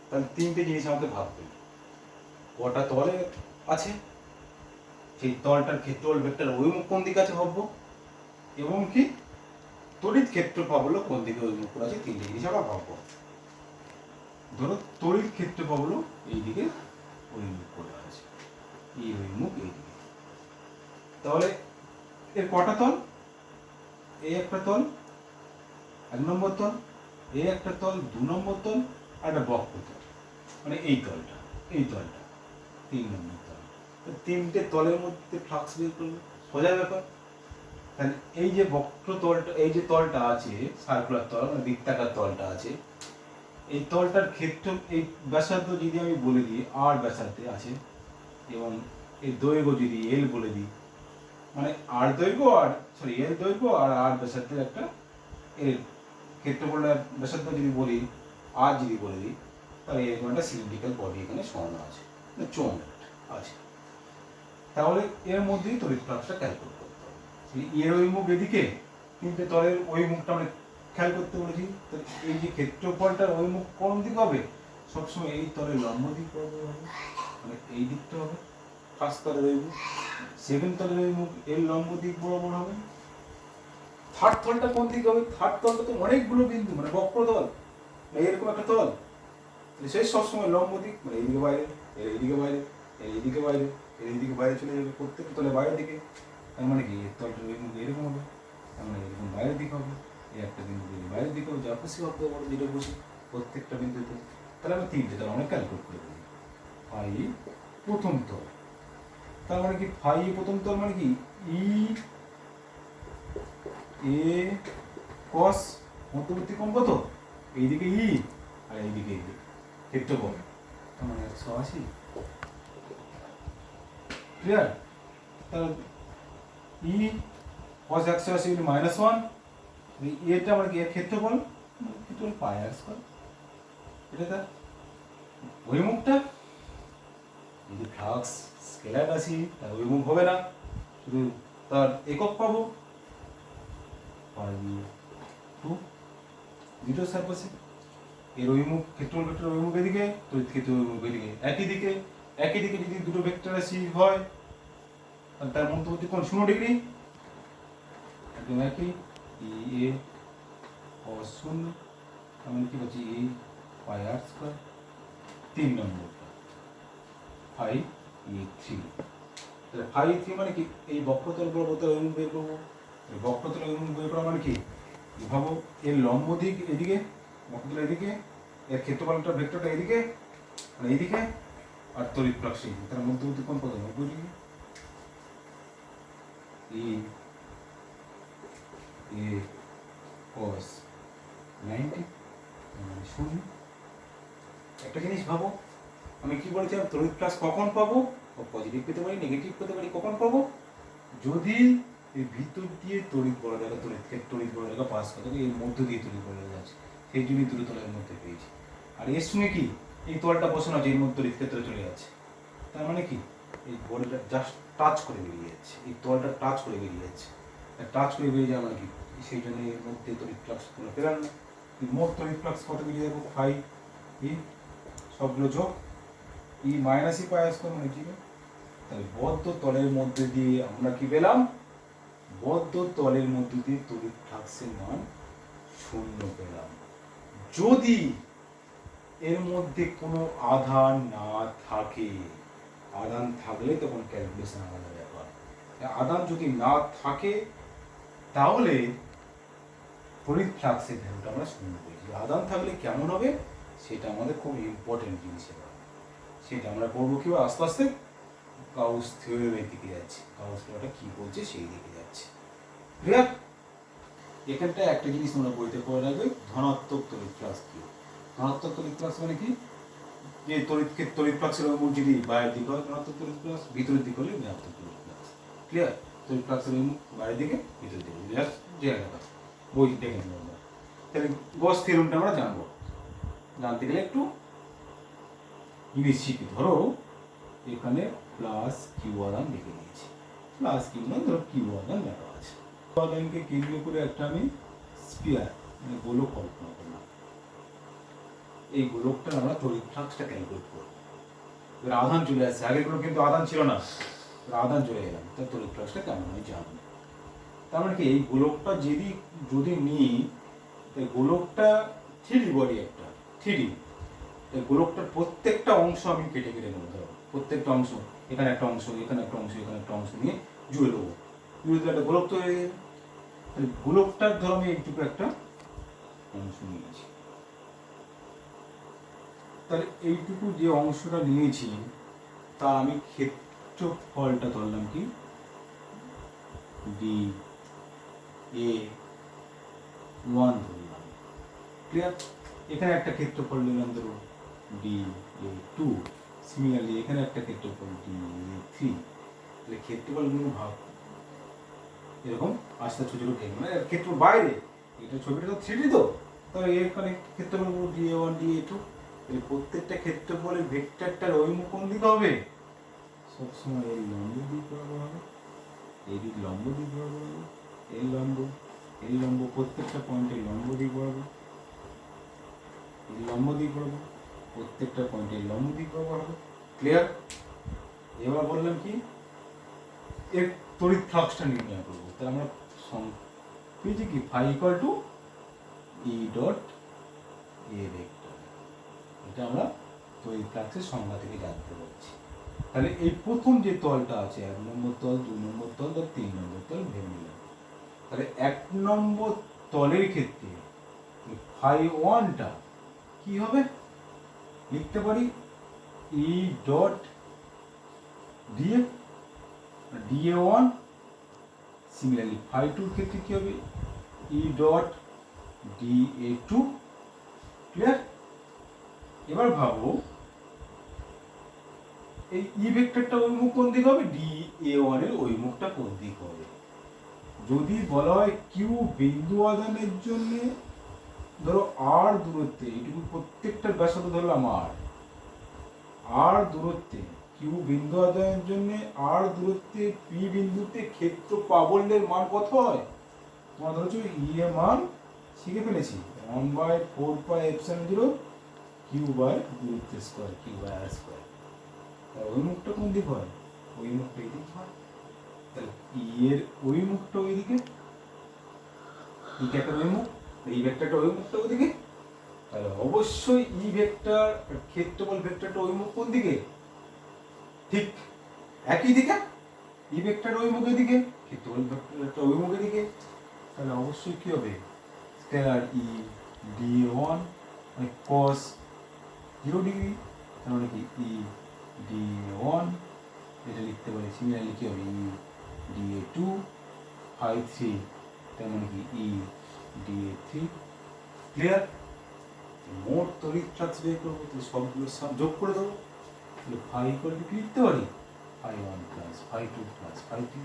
তাহলে তিনটে জিনিস আমাকে ভাবতে হবে, কটা তলে আছে, সেই তলটার ক্ষেত্রফল ভেক্টর অভিমুখ কোন দিকে আছে ভাববো, এবং কি তড়িৎ ক্ষেত্র পাবলো কোন দিকে অভিমুখ করে আছে, তিনটে জিনিস আমরা ভাববো। ধরো তড়িৎ ক্ষেত্র পাবলো এইদিকে অভিমুখ করে আছে, এই অভিমুখ এইদিকে, তাহলে এর কটা তল, এই একটা তল 1 নম্বর তল, এই একটা তল 2 নম্বর তল, আর একটা বক্রতল মানে এই তলটা 3 নম্বর তল, তিনটে তলের মধ্যে ফ্লাক্স বের করবো, সোজা ব্যাপার। তাহলে এই যে বক্রতলটা, এই যে তলটা আছে সার্কুলার তল মানে বৃত্তাকার তলটা আছে, এই তলটার ক্ষেত্র এই ব্যাসার্ধ যদি আমি বলে দিই আর ব্যাসার্ধে আছে, এবং এই দৈর্ঘ্য যদি এল বলে দিই, মানে আর দৈর্ঘ্য আর এল দৈর্ঘ্য আর ব্যাসার্ধের একটা এর ক্ষেত্রফলের ব্যাসার্ধ যদি বলি আর যদি বলে দিই, তাহলে এরকম একটা সিলিন্ড্রিক্যাল বডি এখানে সরানো আছে, মানে চোঙ আছে, তাহলে এর মধ্যেই তড়িৎ ফ্লাক্সটা ক্যালকুলেট করতে হবে। এর ওই মুখ এদিকে, তিনটে তলের ওই মুখটা আমরা খেয়াল করতে বলেছি, তো এই যে ক্ষেত্রফলটার ওই মুখ কোন দিক হবে, সবসময় এই তলের লম্ব দিক বরাবর হবে, মানে এই দিকটা হবে ফার্স্ট তলের ওই মুখ, সেকেন্ড তলের ওই মুখ এর লম্ব দিক বরাবর হবে, থার্ড তলটা কোন দিক হবে, থার্ড তলটা তো অনেকগুলো বিন্দু মানে বক্রতল, এরকম একটা তল, সেই সবসময় লম্ব দিক মানে এইদিকে বাইরে, এর এইদিকে বাইরে, এর এইদিকে বাইরে, এর এইদিকে বাইরে চলে যাবে, প্রত্যেকটা তলে বাইরের দিকে, তার মানে কি এর তলটা এরকম হবে, তার মানে এরকম বাইরের দিকে হবে, এই একটা বিন্দু যদি বাইরের দিকে হবে, যা খুশি ভাবতে পারো যেটা খুশি প্রত্যেকটা বিন্দুতে, তাহলে আমরা তিনটে তল অনেক ক্যালকুলেট করে দিই। ফাই প্রথম তল, তার মানে কি ফাই প্রথম তল মানে কি ই এ কস মধ্যবর্তী কোণ কত, এইদিকে ই আর এইদিকে ই, ক্ষেত্রফল তার মানে 180। ক্লিয়ার? তাহলে ই কস 180 -1, এটা আমার কি এর ক্ষেত্রফল, ক্ষেত্রফল পাই আর স্কয়ার। এটা তার অভিমুখটা, যদি ফ্লাক্স স্কেলার রাশি তার অভিমুখ হবে না, শুধু তার একক পাবো পাই2 দুটো সারফেসে। এর অভিমুখ ক্ষেত্রফল ভেক্টর অভিমুখ এদিকে, তড়িৎ ক্ষেত্র অভিমুখ এদিকে, একই দিকে যদি দুটো ভেক্টর রাশি হয় তাহলে তার মধ্যবর্তী কোণ 0 ডিগ্রি, একদম একই। এ cos 0 আমি কি বলছি এ পাই আর স্কয়ার। 3 নম্বরটা ফাই এ3, তাহলে ফাই এ3 মানে কি, এই বক্রতল বরাবর অভিমুখ বের করবো। এই বক্রতল অভিমুখ বের করা মানে কি, ভাবো এর লম্ব দিক এদিকে, বক্রতল এদিকে, এর ক্ষেত্রফলটা ভেক্টরটা এদিকে আর এইদিকে, আর তড়িৎ ফ্লাক্স এইদিকে, তার মধ্যবর্তী কোণ কত, 90 ডিগ্রি। এ cos 90 মানে 0। একটা জিনিস ভাবো, আমি কি বলেছিলাম, তড়িৎ ফ্লাক্স কখন পাবো, পজিটিভ পেতে পারি, নেগেটিভ পেতে পারি, কখন পাবো, যদি এই ভিতর দিয়ে তড়িৎ বলরেখা, তড়িৎ বলরেখা পাস করতে হবে, এর মধ্য দিয়ে তড়িৎ বলরেখা আছে, সেই জন্যই দুটো তলের মধ্যে পেয়েছি। আর এর সঙ্গে কি এই তলটা বসানো আছে, এর মধ্যে তড়িৎ ক্ষেত্রে চলে যাচ্ছে, তার মানে কি এই বলটা জাস্ট টাচ করে বেরিয়ে যাচ্ছে, এই তলটা টাচ করে বেরিয়ে যাচ্ছে, টাচ করে বেরিয়ে যাওয়া মানে কি, সেই জন্য এর মধ্যে তড়িৎ ফ্লাক্স কোনো পেলাম না। মোট তড়িৎ ফ্লাক্স কত বেরিয়ে যাবো, ফাই ই সবগুলো যোগ ই মাইনাস ই পাই স্কয়ার মানে 0। তাহলে বদ্ধ তলের মধ্যে দিয়ে আমরা কি পেলাম, বদ্ধ তলের মধ্যে দিয়ে তড়িৎ ফ্লাক্সের মান 0 পেলাম। যদি এর মধ্যে কোনো আধান না থাকে, আধান থাকলে তখন ক্যালকুলেশন আলাদা ব্যাপার। আধান যদি না থাকে তাহলে তড়িৎ ফ্লাক্সের ভ্যালুটা আমরা 0 পেয়েছি। আধান থাকলে কেমন হবে সেটা আমাদের খুব ইম্পর্টেন্ট জিনিস, সেটা আমরা করবো কি, আস্তে আস্তে গাউস থিওরেমের দিকে যাচ্ছে, গাউস লটা কি বলছে সেই দিকে যাচ্ছে। ক্লিয়ার? এখানটা একটা জিনিস তোমরা বইতে পড়ে রাখবে, ধনাত্মক তড়িৎ ফ্লাক্স কি। ধনাত্মক তড়িৎ ফ্লাক্স মানে কি, যে তড়িৎ ফ্লাক্সের অভিমুখ যদি বাইরের দিকে হয় ধনাত্মক তড়িৎ ফ্লাক্স, ভিতরের দিকে হলে ঋণাত্মক তড়িৎ ফ্লাক্স। ক্লিয়ার? তড়িৎ ফ্লাক্সের অভিমুখ বাইরের দিকে, ভিতরের দিকে, জাস্ট যে এলাকা বই দেখে নেব আমরা। তাহলে গস থিওরেমটা আমরা জানবো, জানতে গেলে একটু জিনিস শিখি। ধরো এখানে প্লাস কিউ আধান লিখে দিয়েছি, প্লাস কিউ না, ধরো কিউ আধান লেখা আছে। কিউ আধানকে কেন্দ্র করে একটা আমি স্পিয়ার মানে গোলক কল্পনা করলাম, এই গোলকটা আমরা তড়িৎ ফ্লাক্সটা ক্যালকুলেট করব। এবার আধান চলে আসছে, আগেরগুলো কিন্তু আধান ছিল না, আধান চলে এলাম, তার তড়িৎ ফ্লাক্সটা কেমন হয় জানবো। তার মানে কি, এই গোলকটা যদি নিই, এই গোলকটা 3D বডি একটা 3D, এই গোলকটার প্রত্যেকটা অংশ আমি কেটে কেটে নেবো। ধরো প্রত্যেকটা অংশ, এখানে একটা অংশ, এখানে একটা অংশ, এখানে একটা অংশ নিয়ে জুড়ে দেবো, জুড়ে দিলে একটা গোলক তৈরি হয়ে যাবে। গোলকটার ধরো আমি এইটুকু একটা অংশ নিয়েছি, তাহলে এইটুকু যে অংশটা নিয়েছি তা আমি ক্ষেত্রফলটা ধরলাম কি ডি এ 1 ধরলাম। ক্লিয়ার? এখানে একটা ক্ষেত্রফল নিলাম ধরো ডি এ 2, সিমিলারলি এখানে একটা ক্ষেত্রফল ডি এ 3। তাহলে ক্ষেত্রফলগুলো ভাগ এরকম আস্তে ছোট ছোট ভেঙে, মানে ক্ষেত্র বাইরে, এটা ছবিটা তো 3D, তো তবে এখানে ক্ষেত্রফলগুলো ডি এ 1 ডি এ 2, এই প্রত্যেকটা ক্ষেত্রফলের ভেক্টরটার অভিমুখ কোন দিকে হবে, সবসময় এই লম্ব দিক বরাবর হবে, এই দিক লম্ব দিক বরাবর হবে, এই লম্ব প্রত্যেকটা পয়েন্টে লম্ব দিক বরাবর, এই লম্ব দিক বরাবর, প্রত্যেকটা পয়েন্টে লম্ব দিক বরাবর হবে। ক্লিয়ার? এবার বললাম কি, এর তড়িৎ ফ্লাক্সটা নির্ণয় করবো। তাহলে আমরা পেয়েছি কি, phi equal to E dot A vector, এটা আমরা তড়িৎ ফ্লাক্সের সংজ্ঞা থেকে জানতে পারছি। তাহলে এই প্রথম যে তলটা আছে, 1 নম্বর তল, 2 নম্বর তল আর 3 নম্বর তল ভেবে নিলাম। তাহলে 1 নম্বর তলের ক্ষেত্রে ফাই ওয়ানটা কি হবে, লিখতে পারি E dot DA 1। Similarly phi টুর ক্ষেত্রে কি হবে, E dot D A two. Clear? এবার ভাবো এই ই ভেক্টরটা অভিমুখ কোন দিক হবে, ডি এ ওয়ান এর অভিমুখটা কোন দিক হবে। যদি বলা হয় কিউ বিন্দু আধানের জন্য ধরো আর দূরত্বে, এইটুকু প্রত্যেকটার ব্যাসার্ধ ধরলাম আর দূরত্বে কিউ বিন্দু আধানের জন্য আর দূরত্বে পি বিন্দুতে ক্ষেত্র প্রাবল্যের মান কত হয়, তোমরা ধরেছো ই এর মান শিখে ফেলেছি 1/4πε0 কিউ বাই দূরত্ব square, Q by R square. ওই মুখটা কোন দিক হয়, ওই মুখটা এই দিক হয়। তাহলে ই এর ওই মুখটা ওইদিকে, ই ক্যাপের ওই মুখ, এই ভেক্টরটা ওই মুখটা ওইদিকে, তাহলে অবশ্যই ই ভেক্টর ক্ষেত্রফল ভেক্টরটা ওই মুখ কোন দিকে, ঠিক একই দিকে। ই ভেক্টর ওই মুখের দিকে, ক্ষেত্রফল ভেক্টরটা ওই মুখের দিকে, তাহলে অবশ্যই কি হবে, স্কেলার ই ডি ওয়ান মানে কস 0 ডিগ্রি, তার মানে কি ই ডি ওয়ান, এটা লিখতে পারি সিমিলারলি কি হবে E D A two phi three, তার মানে কি E D A three. Clear? মোট তড়িৎ ফ্লাক্স বের করবো, তাহলে সবগুলো যোগ করে দেবো, তাহলে ফাই করে কি লিখতে পারি phi one plus phi two plus phi three,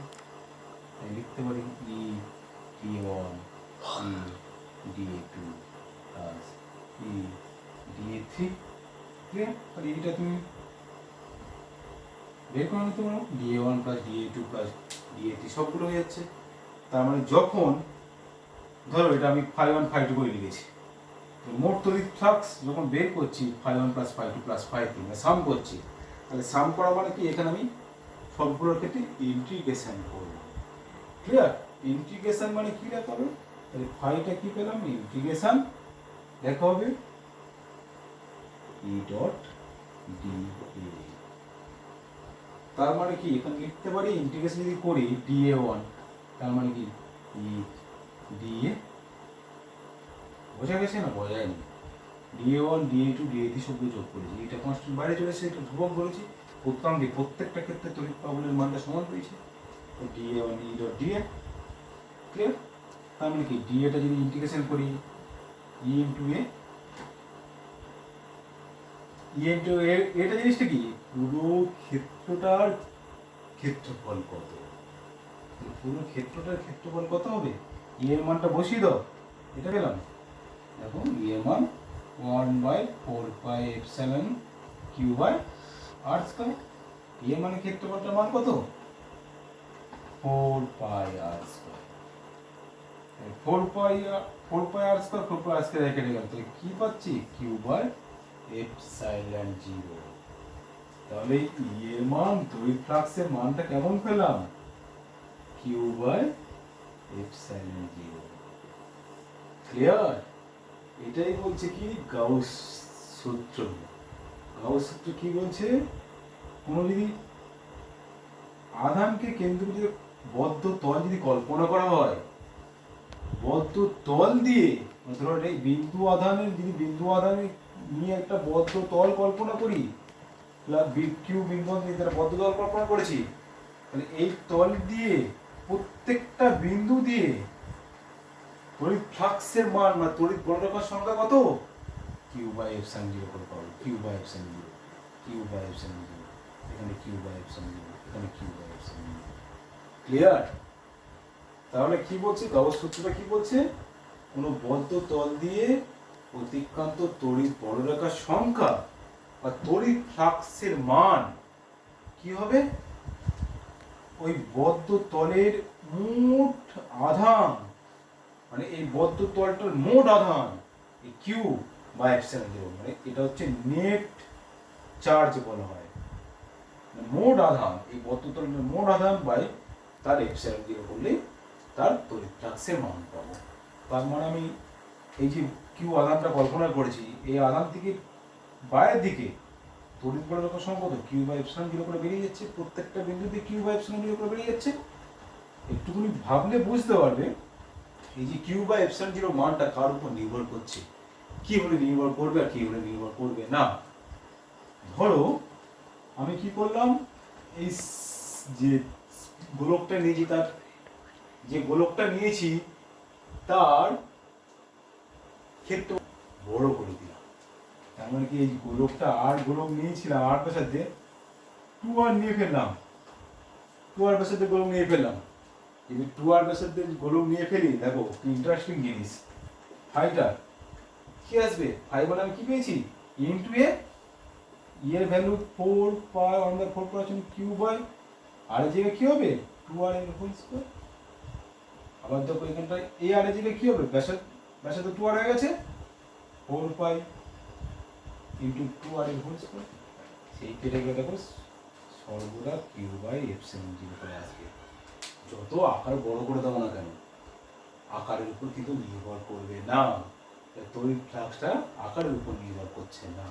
তাই লিখতে পারি E D one E D A two plus E D A three. Clear? তাহলে এইটা তুমি বের করে নিতে পারো, D A one plus D A two plus D A three সবগুলো হয়ে যাচ্ছে। তার মানে যখন ধরো এটা আমি ফাই ওয়ান ফাই টু করে লিখেছি, তো মোট তড়িৎ ফ্লাক্স যখন বের করছি phi one plus phi two plus phi three sum করছি, তাহলে সাম করা মানে কি এখানে আমি সবগুলোর ক্ষেত্রে ইন্টিগ্রেশন করব। ক্লিয়ার? ইন্টিগ্রেশন মানে কি লেখা হবে, তাহলে ফাইটা কি পেলাম, ইন্টিগ্রেশন লেখা হবে ই ডট ডি এ, তার মানে কি এখানে লিখতে পারি ইন্টিগ্রেশন যদি করি ডি এ ওয়ান, তার মানে কি ই ডি এ, বোঝা গেছে না বোঝা যায়নি, D A one D A two D A three সবগুলো যোগ করেছি, এটা কনস্ট্যান্ট বাইরে চলেছে, এটা ধ্রুবক বলেছি, প্রত্যঙ্গে প্রত্যেকটা ক্ষেত্রে তড়িৎ প্রাবল্যের মানটা সমান পেয়েছে, তো D A one E dot D A. Clear? তার মানে কি ডি এটা যদি ইন্টিগ্রেশন করি ই ইন্টু এ, ই ইন্টু এ, এটা জিনিসটা কি পুরো ক্ষেত্রটার ক্ষেত্রফল কত, পুরো ক্ষেত্রটার ক্ষেত্রফল কত হবে, ই এর মানটা বসিয়ে দাও, এটা পেলাম, দেখো ই এর মান 1/4πε কিউ বাই আর স্কয়ার, ই এর মানে ক্ষেত্রফলটার মান কত 4π আর স্কয়ার, 4π আর স্কয়ার 4π আর স্কয়ার কেটে গেল, তাহলে কি পাচ্ছি কিউ বাই এপসাইলন 0। তাহলে ই এর মান তড়িৎ ফ্লাক্সের মানটা কেমন পেলাম, কিউ বাই এপসাইলন 0। ক্লিয়ার? এটাই বলছে কি গাউস সূত্র। গাউস সূত্র কি বলছে, কোনো যদি আধানকে কেন্দ্র করে বদ্ধ তল যদি কল্পনা করা হয়, বদ্ধ তল দিয়ে ধরো এই বিন্দু আধানের, যদি বিন্দু আধানের নিয়ে একটা বদ্ধ তল কল্পনা করি, কিউ বিন্দু নিয়ে তারা বদ্ধ তল কল্পনা করেছি, তাহলে এই তল দিয়ে প্রত্যেকটা বিন্দু দিয়ে তড়িৎ ফ্লাক্সের মান মানে তড়িৎ বলরেখার সংখ্যা কত, কিউ বাই এপসাইলন 0 করে পাবো, Q by epsilon 0, Q by epsilon 0, এখানে কিউ বাই এপসাইলন 0, এখানে কিউ বাই এপসাইলন 0। ক্লিয়ার? তাহলে কি বলছে গাউস সূত্রটা, কি বলছে, কোনো বদ্ধ তল দিয়ে অতিক্রান্ত তড়িৎ বলরেখার সংখ্যা বা তড়িৎ ফ্লাক্সের মান কি হবে, ওই বদ্ধ তলের মোট আধান, মানে এই বদ্ধ তলটার মোট আধান এই কিউ বা এপসাইলন 0, মানে এটা হচ্ছে নেট চার্জ বলা হয়, মোট আধান এই বদ্ধ তলের মোট আধান বাই তার এপসাইলন 0 করলে তার তড়িৎ ফ্লাক্সের মান পাবো। তার মানে আমি এই যে কিউ আধানটা কল্পনা করেছি, এই আধান থেকে বাইরের দিকে তড়িৎ বলরেখার সংখ্যা কত, কিউ বাই এপসাইলন 0 করে বেরিয়ে যাচ্ছে, প্রত্যেকটা বিন্দুতে কিউ বাই এপসাইলন 0 করে বেরিয়ে যাচ্ছে। একটুখানি ভাবলে বুঝতে পারবে এই যে কিউ বাই এপসাইলন 0 মানটা কার উপর নির্ভর করছে, কি হলে নির্ভর করবে আর কি হলে নির্ভর করবে না। ধরো আমি কি করলাম, এই যে গোলকটা নিয়েছি, তার যে গোলকটা নিয়েছি তার ক্ষেত্র বড় করে দিলাম। তার মানে কি এই গোলকটা আর গোলক নিয়েছিলাম আর ব্যাসার্ধে 2r নিয়ে ফেললাম, 2r ব্যাসার্ধে গোলক নিয়ে ফেললাম। যদি 2r ব্যাসার্ধে গোলক নিয়ে ফেলি, দেখো কি ইন্টারেস্টিং জিনিস। ফাইটা কি আসবে? ফাই বলে আমি কি পেয়েছি? ইন্টু এ, এর ভ্যালু 4 পাই 1/4 করার জন্য কিউ বাই আর এর জায়গায় কি হবে? 2r এর হোল স্কয়ার। আবার দেখো এখানটায় এ আর এর জায়গায় কি হবে? ব্যাসার্ধ 2r হয়ে গেছে, 4 পাই ইন্টু 2r এর হোল স্কয়ার। সেই কেটে গেলে দেখো সর্বদা কিউ বাই এপসিলন জিরো করে আসবে। যত আকার বড় করে দেবো না কেন, আকারের উপর কিন্তু নির্ভর করবে না। তড়িৎ ফ্লাক্সটা আকারের উপর নির্ভর করছে না।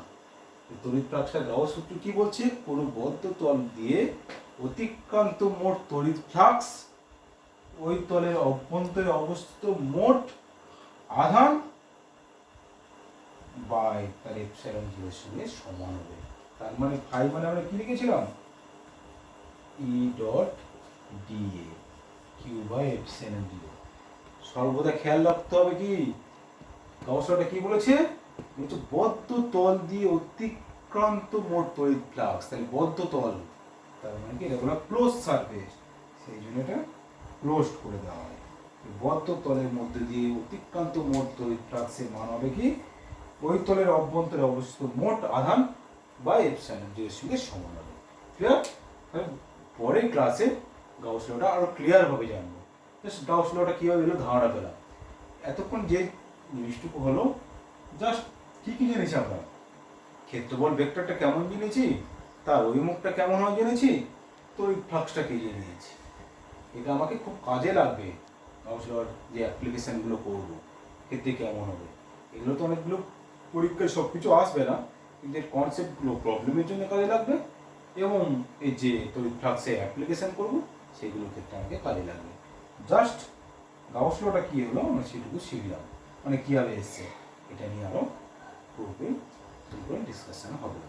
তড়িৎ ফ্লাক্সটা গাউস সূত্র কি বলছে? কোনো বদ্ধ তল দিয়ে অতিক্রান্ত মোট তড়িৎ ফ্লাক্স ওই তলের অভ্যন্তরে অবস্থিত মোট আধান বাই তার এপসাইলন জিরোর সঙ্গে সমান হবে। তার মানে ফাই মানে আমরা কি লিখেছিলাম? E dot D A Q by epsilon zero. সর্বদা খেয়াল রাখতে হবে কি গাউসটা কি বলেছে? বলছে বদ্ধ তল দিয়ে অতিক্রান্ত মোট তড়িৎ ফ্লাক্স। তাহলে বদ্ধ তল, তার মানে কি এটা বলা ক্লোজ সারফেস, সেই জন্য এটা ক্লোজড করে দেওয়া হয়। বদ্ধ তলের মধ্যে দিয়ে অতিক্রান্ত মোট তড়িৎ ফ্লাক্সের মান হবে কি ওই তলের অভ্যন্তরে অবস্থিত মোট আধান বা এপসাইলন জিরোর সঙ্গে সমান হবে। ক্লিয়ার? পরের ক্লাসে গাউস লটা আরো ক্লিয়ার ভাবে জানবো। জাস্ট গাউস লটা কিভাবে এলো ধারণা পেলাম। এতক্ষণ যে জিনিসটুকু হলো জাস্ট কি কি জেনেছি আমরা? ক্ষেত্রফল ভেক্টরটা কেমন জেনেছি, তার অভিমুখটা কেমন হয় জেনেছি, তড়িৎ ফ্লাক্সটা কি জেনেছি। এটা আমাকে খুব কাজে লাগবে গাউস লর যে অ্যাপ্লিকেশনগুলো করবো ক্ষেত্রে কেমন হবে। এগুলো তো অনেকগুলো পরীক্ষায় সব কিছু আসবে না, কিন্তু এর কনসেপ্টগুলো প্রবলেমের জন্য কাজে লাগবে এবং এই যে তড়িৎ ফ্লাক্সে অ্যাপ্লিকেশন করবো সেগুলোর ক্ষেত্রে আমাকে কাজে লাগবে। জাস্ট গাউস লটা কী হলো আমরা সেটুকু শিখলাম, মানে কীভাবে এসছে এটা নিয়ে আরও পূর্বে ডিসকাশন হবে।